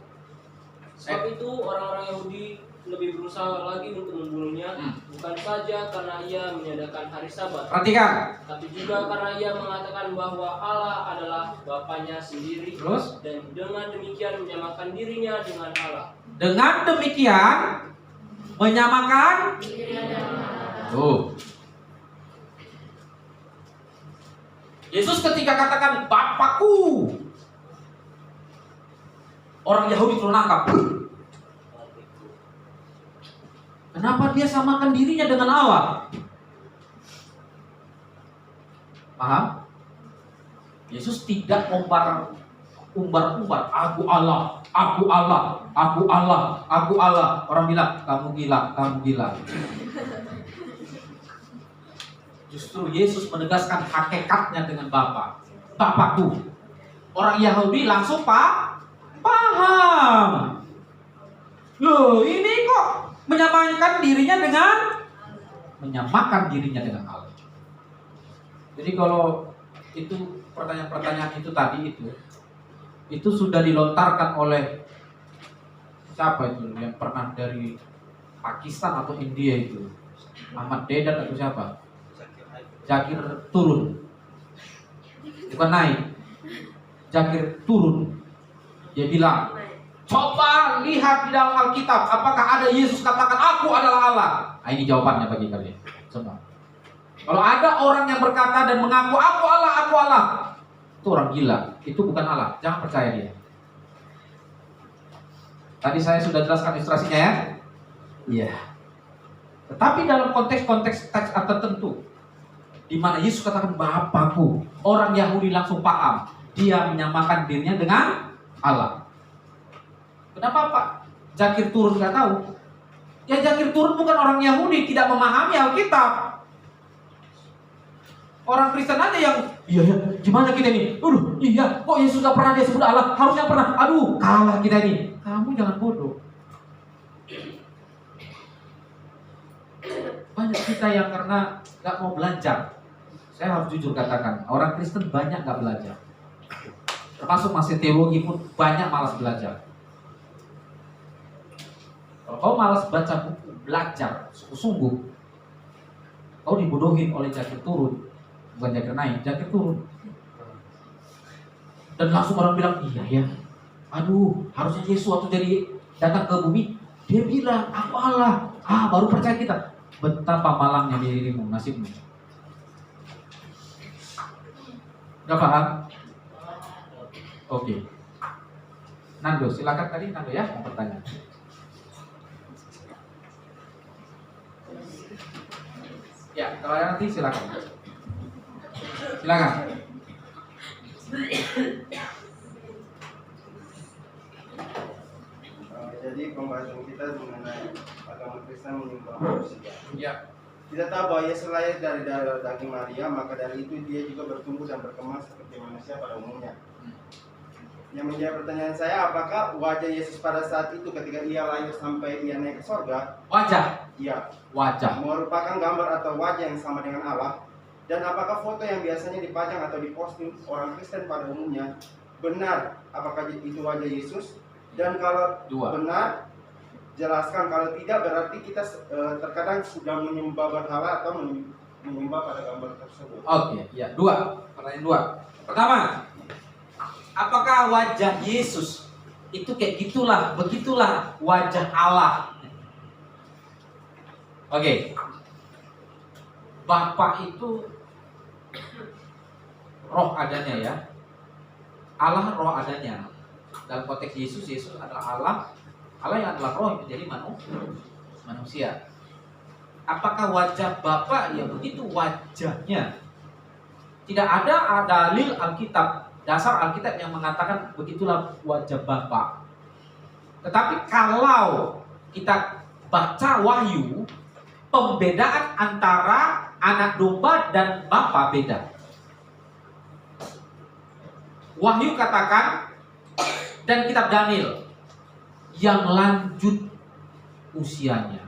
B: Sebab itu orang-orang Yahudi lebih berusaha lagi untuk membunuhnya, bukan saja karena ia meniadakan hari Sabat,
A: perhatikan.
B: tapi juga karena ia mengatakan bahwa Allah adalah Bapaknya sendiri,
A: Terus,
B: dan dengan demikian menyamakan dirinya dengan Allah.
A: dengan demikian menyamakan. Tuh. Yesus ketika katakan Bapakku, orang Yahudi turun nangkap. Kenapa dia samakan dirinya dengan Allah? Paham? Yesus tidak umbar-umbar, aku Allah, aku Allah, aku Allah, aku Allah. Orang bilang, kamu gila, kamu gila. Justru Yesus menegaskan hakikatnya dengan Bapa. Bapakku. Orang Yahudi langsung paham. Loh, ini kok menyamakan dirinya dengan Allah. Jadi kalau itu pertanyaan-pertanyaan itu tadi itu sudah dilontarkan oleh siapa itu yang pernah dari Pakistan atau India itu, Ahmad Dedan atau siapa? Zakir turun, bukan naik. Zakir turun. Dia bilang, coba lihat di dalam Alkitab, apakah ada Yesus katakan aku adalah Allah? Nah, ini jawabannya bagi kalian. Coba. Kalau ada orang yang berkata dan mengaku aku Allah, itu orang gila. Itu bukan Allah. Jangan percaya dia. Tadi saya sudah jelaskan ilustrasinya ya. Iya. Tetapi dalam konteks-konteks teks tertentu, di mana Yesus katakan Bapakku, orang Yahudi langsung paham. Dia menyamakan dirinya dengan Allah. Kenapa Pak Zakir turun nggak tahu? Ya Zakir turun bukan orang Yahudi, tidak memahami Alkitab. Orang Kristen aja yang iya gimana kita ini? Iya, kok Yesus nggak pernah dia sebut Allah? Harusnya pernah. Aduh, kalah kita ini. Kamu jangan bodoh. Banyak kita yang karena nggak mau belajar. Saya harus jujur katakan, orang Kristen banyak nggak belajar. Termasuk masih teologi pun banyak malas belajar. Kalau kau malas baca buku, belajar sungguh-sungguh, kau dibodohin oleh Zakir turun. Bukan Zakir naik, Zakir turun. Dan langsung orang bilang, iya ya, aduh harusnya Yesus waktu jadi datang ke bumi, dia bilang, aku Allah. Baru percaya kita. Betapa malangnya dirimu, nasibmu. Udah paham? Oke. Nando, silakan tadi Nando ya, mau bertanya. Ya, kalau nanti silakan. Silakan.
C: Jadi pembahasan kita mengenai agama Kristen menyembah manusia.
A: Ya.
C: Kita tahu bahwa Yesus lahir dari darah daging Maria, maka dari itu dia juga bertumbuh dan berkembang seperti manusia pada umumnya. Yang menjadi pertanyaan saya, apakah wajah Yesus pada saat itu ketika ia lahir sampai ia naik ke sorga?
A: Wajah.
C: Iya.
A: Wajah.
C: Merupakan gambar atau wajah yang sama dengan Allah. Dan apakah foto yang biasanya dipajang atau diposting orang Kristen pada umumnya benar? Apakah itu wajah Yesus? Dan kalau benar, jelaskan. Kalau tidak, berarti kita terkadang sudah menyembah berhala atau menyembah pada gambar tersebut.
A: Oke, ya. Pertanyaan dua. Pertama, apakah wajah Yesus itu kayak begitulah wajah Allah? Oke. Bapa itu roh adanya ya. Allah roh adanya. Dalam konteks Yesus adalah Allah. Allah yang adalah roh menjadi manusia. Apakah wajah Bapa? Ya begitu wajahnya. Tidak ada dalil Alkitab, dasar Alkitab yang mengatakan begitulah wajah Bapa. Tetapi kalau kita baca Wahyu, pembedaan antara anak domba dan Bapa beda. Wahyu katakan, dan kitab Daniel, yang lanjut usianya.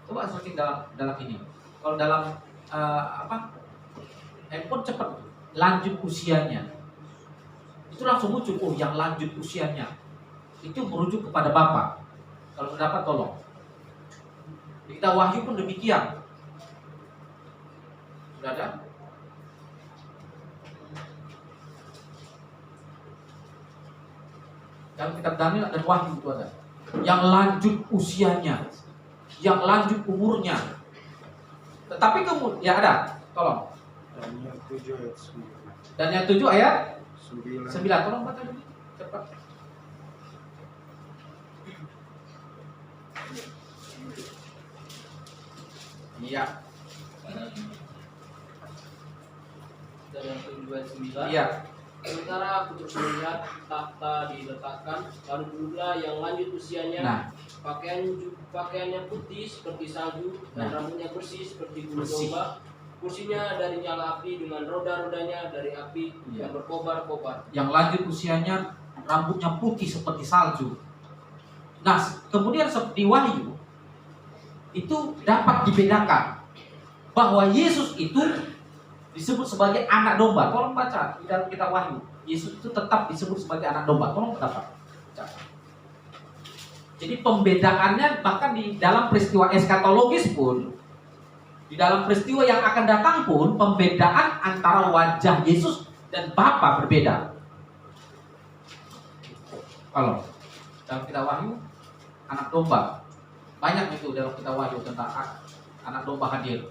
A: Coba searching dalam ini. Kalau dalam handphone cepat, lanjut usianya. Itu langsung muncul, oh yang lanjut usianya. Itu merujuk kepada Bapa. Kalau mendapat tolong. Di kitab Wahyu pun demikian. Sudah ada? Dalam kitab Daniel dan Wahyu itu ada. Yang lanjut usianya, yang lanjut umurnya. Tetapi kemudian, ya ada, tolong.
E: Daniel 7 ayat 9.
A: Dan yang 7 ayat
E: 9.
A: 9, tolong baca dulu, cepat. Iya.
B: Dan yang kedua 9.
A: Iya.
B: Sementara aku terus melihat takhta diletakkan, lalu duduklah yang lanjut usianya.
A: Nah,
B: Pakaiannya putih seperti salju dan
A: Nah.
B: rambutnya bersih seperti bulu
A: Bersih.
B: domba. Kursinya dari nyala api dengan roda-rodanya dari api
A: Iya.
B: yang berkobar-kobar.
A: yang lanjut usianya rambutnya putih seperti salju. Nah, kemudian di Wahyu itu dapat dibedakan bahwa Yesus itu disebut sebagai anak domba. Tolong baca di dalam kitab Wahyu. Yesus itu tetap disebut sebagai anak domba. Tolong dapat. Jadi pembedaannya bahkan di dalam peristiwa eskatologis pun, di dalam peristiwa yang akan datang pun, pembedaan antara wajah Yesus dan Bapa berbeda. Kalau dalam kitab Wahyu, anak domba, banyak itu dalam kitab Wahyu tentang anak domba hadir.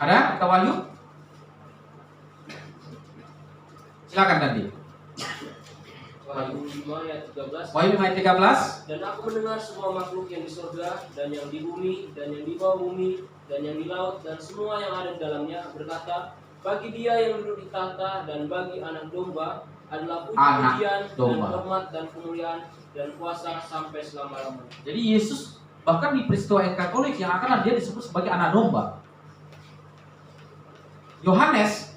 A: Ada kitab Wahyu? Silakan nanti.
B: Wahyu 5 ayat 13.
A: Wahyu 5 ayat 13.
B: Dan aku mendengar semua makhluk yang di surga dan yang di bumi dan yang di bawah bumi dan yang di laut dan semua yang ada di dalamnya berkata, bagi Dia yang duduk di tahta dan bagi anak domba adalah puji-pujian dan
A: domba.
B: hormat dan kemuliaan dan kuasa sampai selama-lamanya.
A: Jadi Yesus bahkan di peristiwa eskatologis yang akan dia disebut sebagai anak domba. Yohanes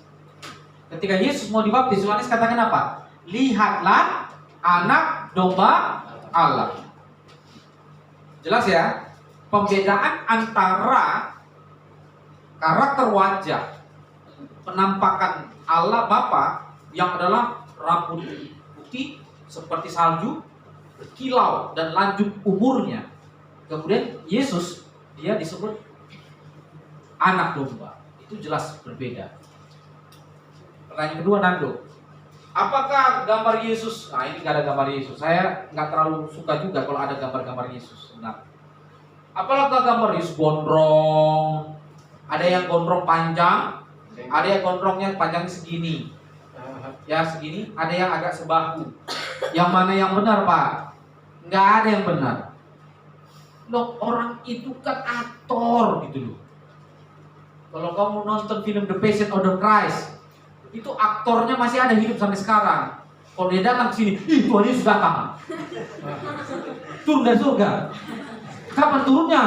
A: ketika Yesus mau dibaptis, Yohanes katakan apa? Lihatlah anak domba Allah. Jelas ya? Pembedaan antara karakter wajah, penampakan Allah Bapa yang adalah rambut putih seperti salju, berkilau dan lanjut umurnya. Kemudian Yesus dia disebut anak domba. Itu jelas berbeda. Pertanyaan kedua, Nando. Apakah gambar Yesus? Nah, ini nggak ada gambar Yesus. Saya nggak terlalu suka juga kalau ada gambar-gambar Yesus. Nah, apakah gambar Yesus gondrong? Ada yang gondrong panjang, ada yang gondrongnya panjang segini. Ya segini, ada yang agak sebahu. Yang mana yang benar, Pak? Nggak ada yang benar. Loh, orang itu kan aktor gitu loh. Kalau kamu nonton film The Passion of the Christ, itu aktornya masih ada hidup sampai sekarang. Kalau dia datang ke sini, ih Tuhan Yesus datang. Turun dari surga. Kapan turunnya?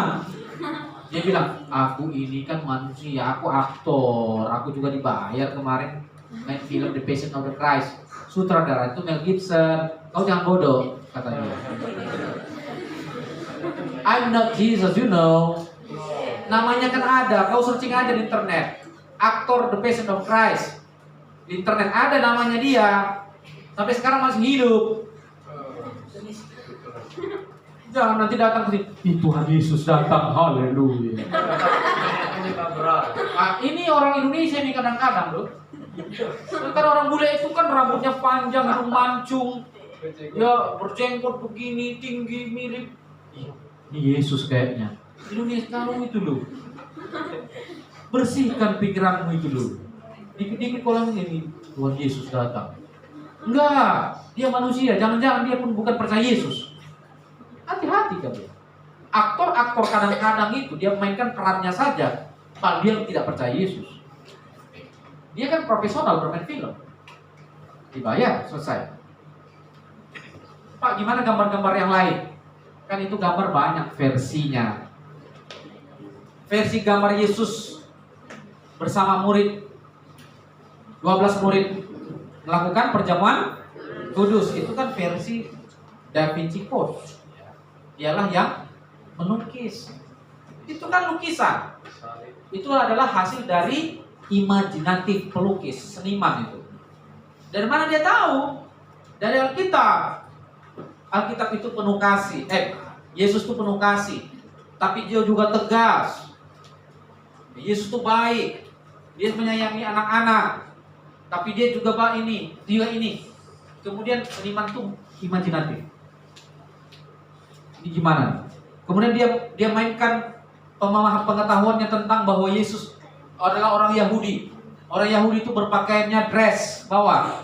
A: Dia bilang, aku ini kan manusia, aku aktor, aku juga dibayar kemarin main film The Passion of the Christ. Sutradara itu Mel Gibson. Kau jangan bodoh, kata dia. I'm not Jesus, you know. Namanya kan ada, kau searching aja di internet. Aktor The Passion of Christ. Di internet ada namanya dia. Sampai sekarang masih hidup. Jangan nanti datang ke sini, Tuhan Yesus datang, haleluya. Nah, ini orang Indonesia nih kadang-kadang loh. Kan orang bule itu kan rambutnya panjang, hidung mancung, ya berjenggot begini, tinggi, mirip. Ini Yesus kayaknya. Indonesia kamu itu loh. Bersihkan pikiranmu itu loh. Dikit-dikit kalau ini Tuhan Yesus datang. Enggak, dia manusia. Jangan-jangan dia pun bukan percaya Yesus. Hati-hati kalian. Aktor-aktor kadang-kadang itu dia mainkan perannya saja, padahal dia tidak percaya Yesus. Dia kan profesional bermain film. Dibayar, selesai. Pak, gimana gambar-gambar yang lain? Kan itu gambar banyak versinya. Versi gambar Yesus bersama murid, 12 murid melakukan perjamuan kudus. Itu kan versi Da Vinci Code. Dialah yang melukis. Itu kan lukisan. Itu adalah hasil dari imajinatif pelukis, seniman itu. Dari mana dia tahu? Dari Alkitab. Alkitab itu penuh kasih. Yesus itu penuh kasih. Tapi dia juga tegas. Yesus itu baik. Dia menyayangi anak-anak. Tapi dia juga ini. Kemudian seniman itu imajinatif. Ini gimana? Kemudian dia mainkan pengetahuannya tentang bahwa Yesus adalah orang Yahudi. Orang Yahudi itu berpakaiannya dress bawah,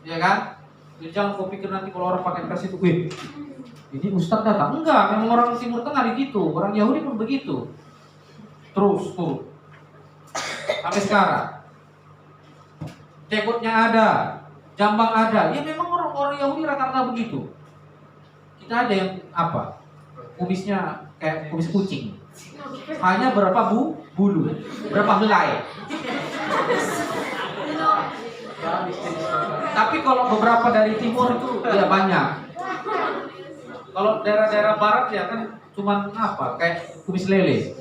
A: ya kan? Jadi jangan kau pikir nanti kalau orang pakai dress itu, wih, ini Ustadz datang. Enggak, memang orang Timur Tengah begitu. Orang Yahudi pun begitu. Terus turun sampai sekarang. Cekotnya ada, jambang ada. Ya memang orang Yahudi rata-rata begitu. Kita ada yang apa? Kumisnya kayak kumis kucing. Hanya berapa bulu, berapa helai. Tapi kalau beberapa dari timur itu ya banyak. Kalau daerah-daerah barat ya kan cuman apa? Kayak kumis lele.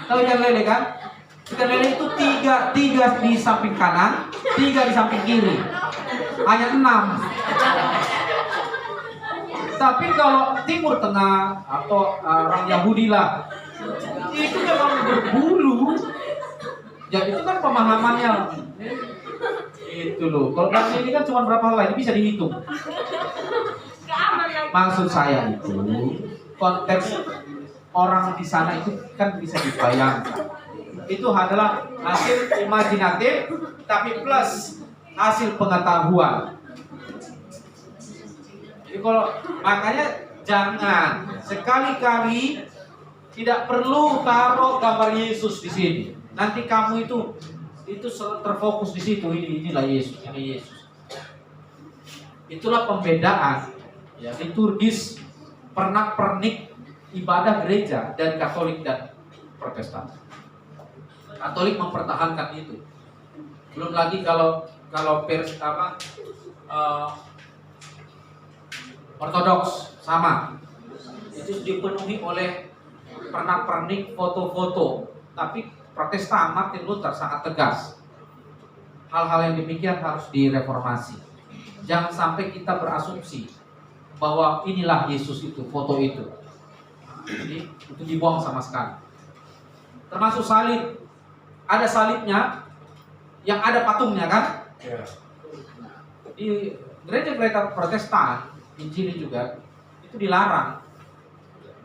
A: Tahu ikan lele kan? Ikan lele itu tiga di samping kanan, 3 di samping kiri. Hanya 6. Tapi kalau Timur Tengah atau orang Yahudi lah, itu memang berbulu. Ya itu kan pemahamannya. Itu loh. Kalau kan ini kan cuma berapa helai, bisa dihitung. Maksud saya itu konteks orang di sana itu kan bisa dibayangkan. Itu adalah hasil imajinatif, tapi plus hasil pengetahuan. Jadi kalau makanya jangan sekali-kali tidak perlu taruh gambar Yesus di sini. Nanti kamu itu terfokus di situ. Inilah Yesus, ini Yesus. Itulah pembedaan ya liturgis pernak-pernik ibadah gereja dan Katolik dan Protestan. Katolik mempertahankan itu. Belum lagi kalau Ortodoks sama. Itu dipenuhi oleh pernak-pernik foto-foto. Tapi Protestan Martin Luther sangat tegas. Hal-hal yang demikian harus direformasi. Jangan sampai kita berasumsi bahwa inilah Yesus itu, foto itu. Jadi itu dibuang sama sekali. Termasuk salib. Ada salibnya yang ada patungnya kan? Di gereja-gereja Protestan, Injili juga itu dilarang.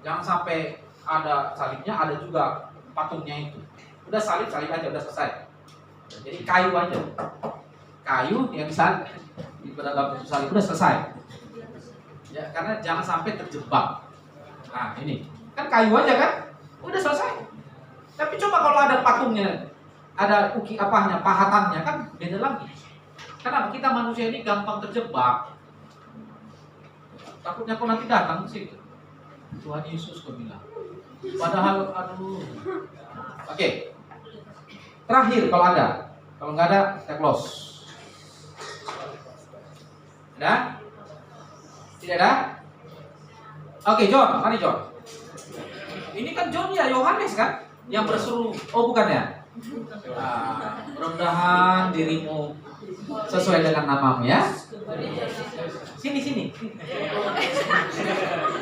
A: Jangan sampai ada salibnya, ada juga patungnya itu. Udah salib aja, udah selesai. Jadi kayu aja. Kayu yang bisa di dalam salib udah selesai. Ya, karena jangan sampai terjebak. Nah, ini. Kan kayu aja kan? Udah selesai. Tapi coba kalau ada patungnya, ada pahatannya kan beda lagi. Karena kita manusia ini gampang terjebak. Takutnya kau nanti datang sih. Tuhan Yesus kau bilang. Padahal Oke. Terakhir kalau ada. Kalau nggak ada, kita close. Ada? Tidak ada? Oke, John. Mari John. Ini kan John ya, Yohanes kan? Yang berseru. Oh bukan ya? Mudah-mudahan dirimu sesuai dengan namamu ya. Sini.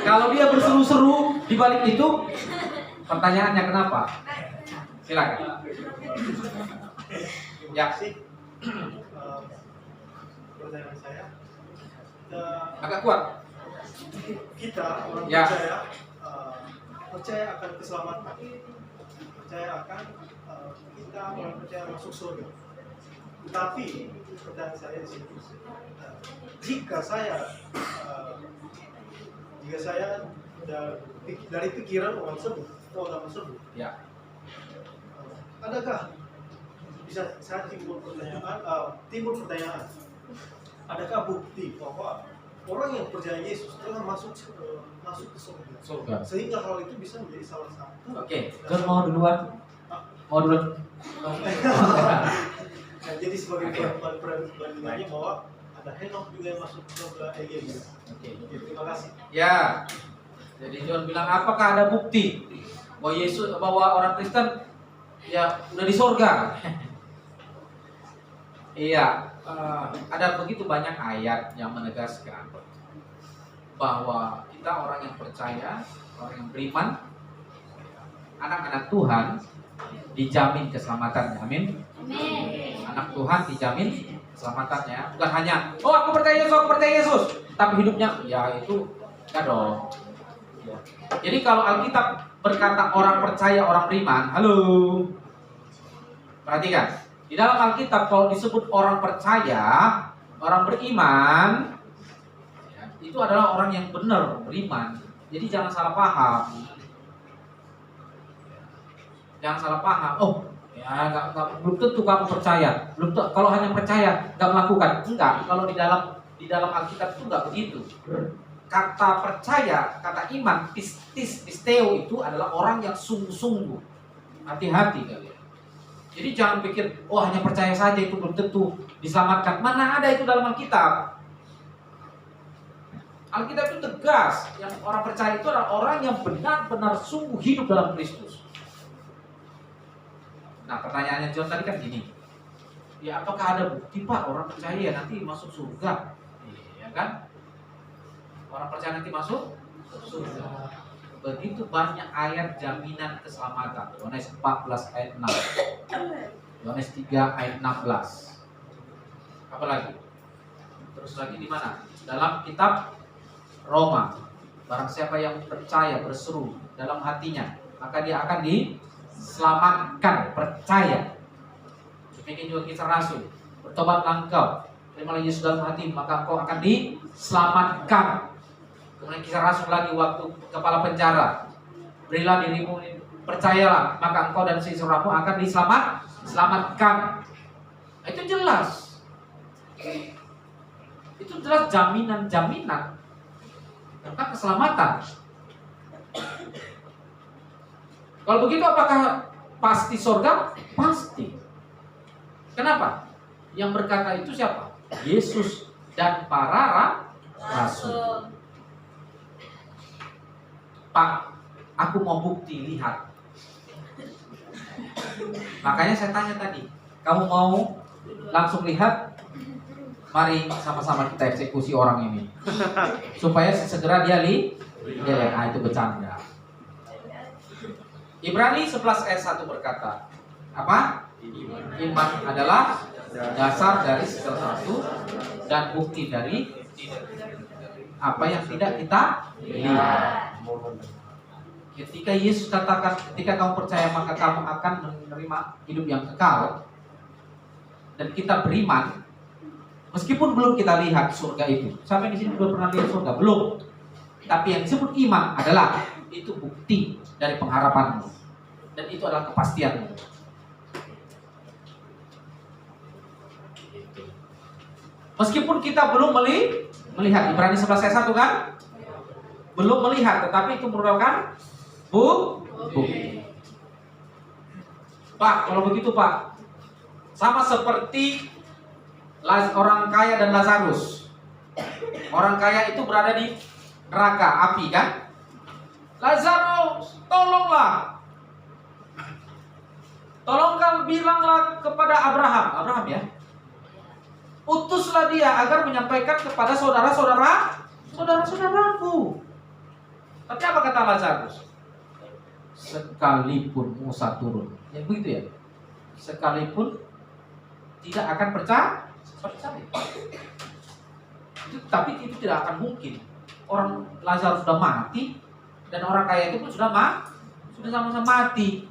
A: Kalau dia berseru-seru di balik itu, pertanyaannya kenapa? Silakan. Ya.
E: Pertanyaan saya,
A: Agak kuat.
E: kita orang
A: Ya.
E: percaya akan keselamatan, percaya akan kita orang percaya masuk surga. Tetapi pertanyaan saya di sini, jika saya dari pikiran orang tersebut,
A: Ya.
E: adakah bisa saya timbul pertanyaan, adakah bukti bahwa orang yang percaya Yesus telah masuk ke surga, sehingga hal itu bisa menjadi salah satu.
A: Oke, John mau duluan? Mau duluan?
E: Nah, jadi sebagai perbandingannya bahwa ada Henok juga yang masuk ke surga Yesus.
A: Oke.
E: Terima kasih.
A: Ya. Jadi John bilang, apakah ada bukti bahwa orang Kristen ya udah di surga? Iya, ada begitu banyak ayat yang menegaskan bahwa kita orang yang percaya, orang yang beriman, anak-anak Tuhan dijamin keselamatannya. Amin. Anak Tuhan dijamin keselamatannya. Bukan hanya, oh aku percaya Yesus, tapi hidupnya ya itu enggak dong. Ya. Jadi kalau Alkitab berkata orang percaya, orang beriman, halo, perhatikan. Di dalam Alkitab kalau disebut orang percaya, orang beriman, ya, itu adalah orang yang benar, beriman. Jadi jangan salah paham. Jangan salah paham. Oh, ya belum tentu kamu percaya. Kalau hanya percaya nggak melakukan. Enggak. Kalau di dalam Alkitab itu nggak begitu. Kata percaya, kata iman, pisteo itu adalah orang yang sungguh-sungguh. Hati-hati kalian. Jadi jangan pikir, oh hanya percaya saja itu belum tentu diselamatkan. Mana ada itu dalam Alkitab? Alkitab itu tegas. Yang orang percaya itu adalah orang yang benar-benar sungguh hidup dalam Kristus. Nah pertanyaannya John tadi kan gini, ya apakah ada bukti Pak orang percaya nanti masuk surga? Iya kan? Orang percaya nanti masuk surga. Begitu banyak ayat jaminan keselamatan. Yohanes 14 ayat 6. Yohanes 3 ayat 16. Apa lagi? Terus lagi di mana? Dalam kitab Roma. Barang siapa yang percaya berseru dalam hatinya, maka dia akan diselamatkan. Percaya. Demikian juga kisah Rasul. Bertobatlah engkau, terimalah Yesus dalam hati, maka engkau akan diselamatkan. Kemudian kisah Rasul lagi waktu kepala penjara, berilah dirimu, percayalah, maka engkau dan seseorangmu akan diselamatkan. Itu jelas. Itu jelas jaminan-jaminan tentang keselamatan. Kalau begitu apakah pasti surga? Pasti. Kenapa? Yang berkata itu siapa? Yesus dan para rasul. Pak, aku mau bukti, lihat. Makanya saya tanya tadi, kamu mau langsung lihat? Mari sama-sama kita eksekusi orang ini, supaya segera dia lihat. Ah, itu bercanda. Ibrani 11 ayat 1 berkata, apa? Iman adalah dasar dari segala sesuatu dan bukti dari apa yang tidak kita lihat. Ketika Yesus katakan, ketika kamu percaya maka kamu akan menerima hidup yang kekal, dan kita beriman, meskipun belum kita lihat surga itu. Sampai di sini belum pernah lihat surga, belum. Tapi yang disebut iman adalah itu bukti dari pengharapanmu, dan itu adalah kepastianmu. Meskipun kita belum melihat, Ibrani 11 ayat 1 kan? Belum melihat, tetapi itu merupakan bukti. Pak, kalau begitu Pak, sama seperti orang kaya dan Lazarus. Orang kaya itu berada di neraka api kan? Lazarus, tolonglah. Tolongkan, bilanglah kepada Abraham ya. Utuslah dia agar menyampaikan kepada saudaraku. Tapi apa kata Lazarus? Sekalipun Musa turun, ya begitu ya. Sekalipun tidak akan percaya. Tapi itu tidak akan mungkin. Orang Lazarus sudah mati dan orang kaya itu pun sudah sama-sama mati.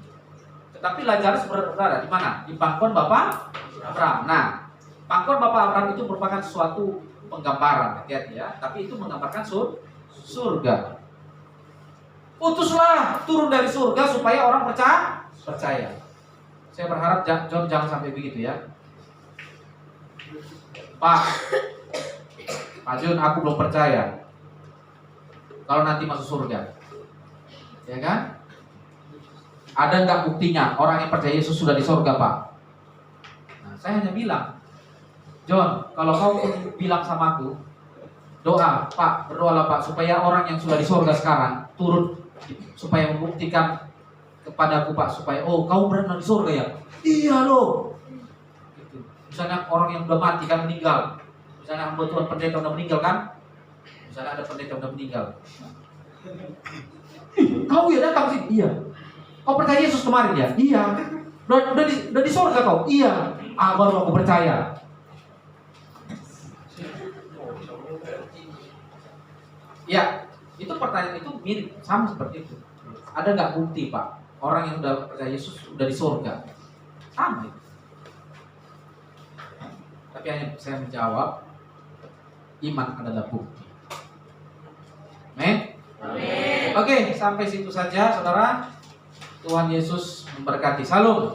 A: Tetapi Lazarus berada di mana? Di pangkuan Bapak Abraham. Nah, pangkuan Bapak Abraham itu merupakan suatu penggambaran, hati-hati ya. Tapi itu menggambarkan surga. Utuslah turun dari surga supaya orang percaya. Saya berharap John jangan sampai begitu ya. Pak Jun, aku belum percaya kalau nanti masuk surga, ya kan? Ada nggak buktinya orang yang percaya Yesus sudah di surga, Pak? Nah, saya hanya bilang, John, kalau kau bilang sama aku, doa, Pak, berdoalah Pak supaya orang yang sudah di surga sekarang turun supaya membuktikan kepadaku Pak supaya kau benar di surga ya? Iya loh. Gitu. Misalnya orang yang udah mati kan meninggal. Misalnya hamba Tuhan pendeta udah meninggal kan? Misalnya ada pendeta udah meninggal. Kau ya datang sih? Iya. Kau percaya Yesus kemarin ya? Iya. Udah di surga kau? Iya. Baru aku percaya. Ya, itu pertanyaan itu mirip sama seperti itu. Ada nggak bukti Pak? Orang yang udah percaya Yesus udah di surga? Sama itu. Tapi hanya saya menjawab, iman adalah bukti. Amin. Oke, sampai situ saja, saudara. Tuhan Yesus memberkati. Salam.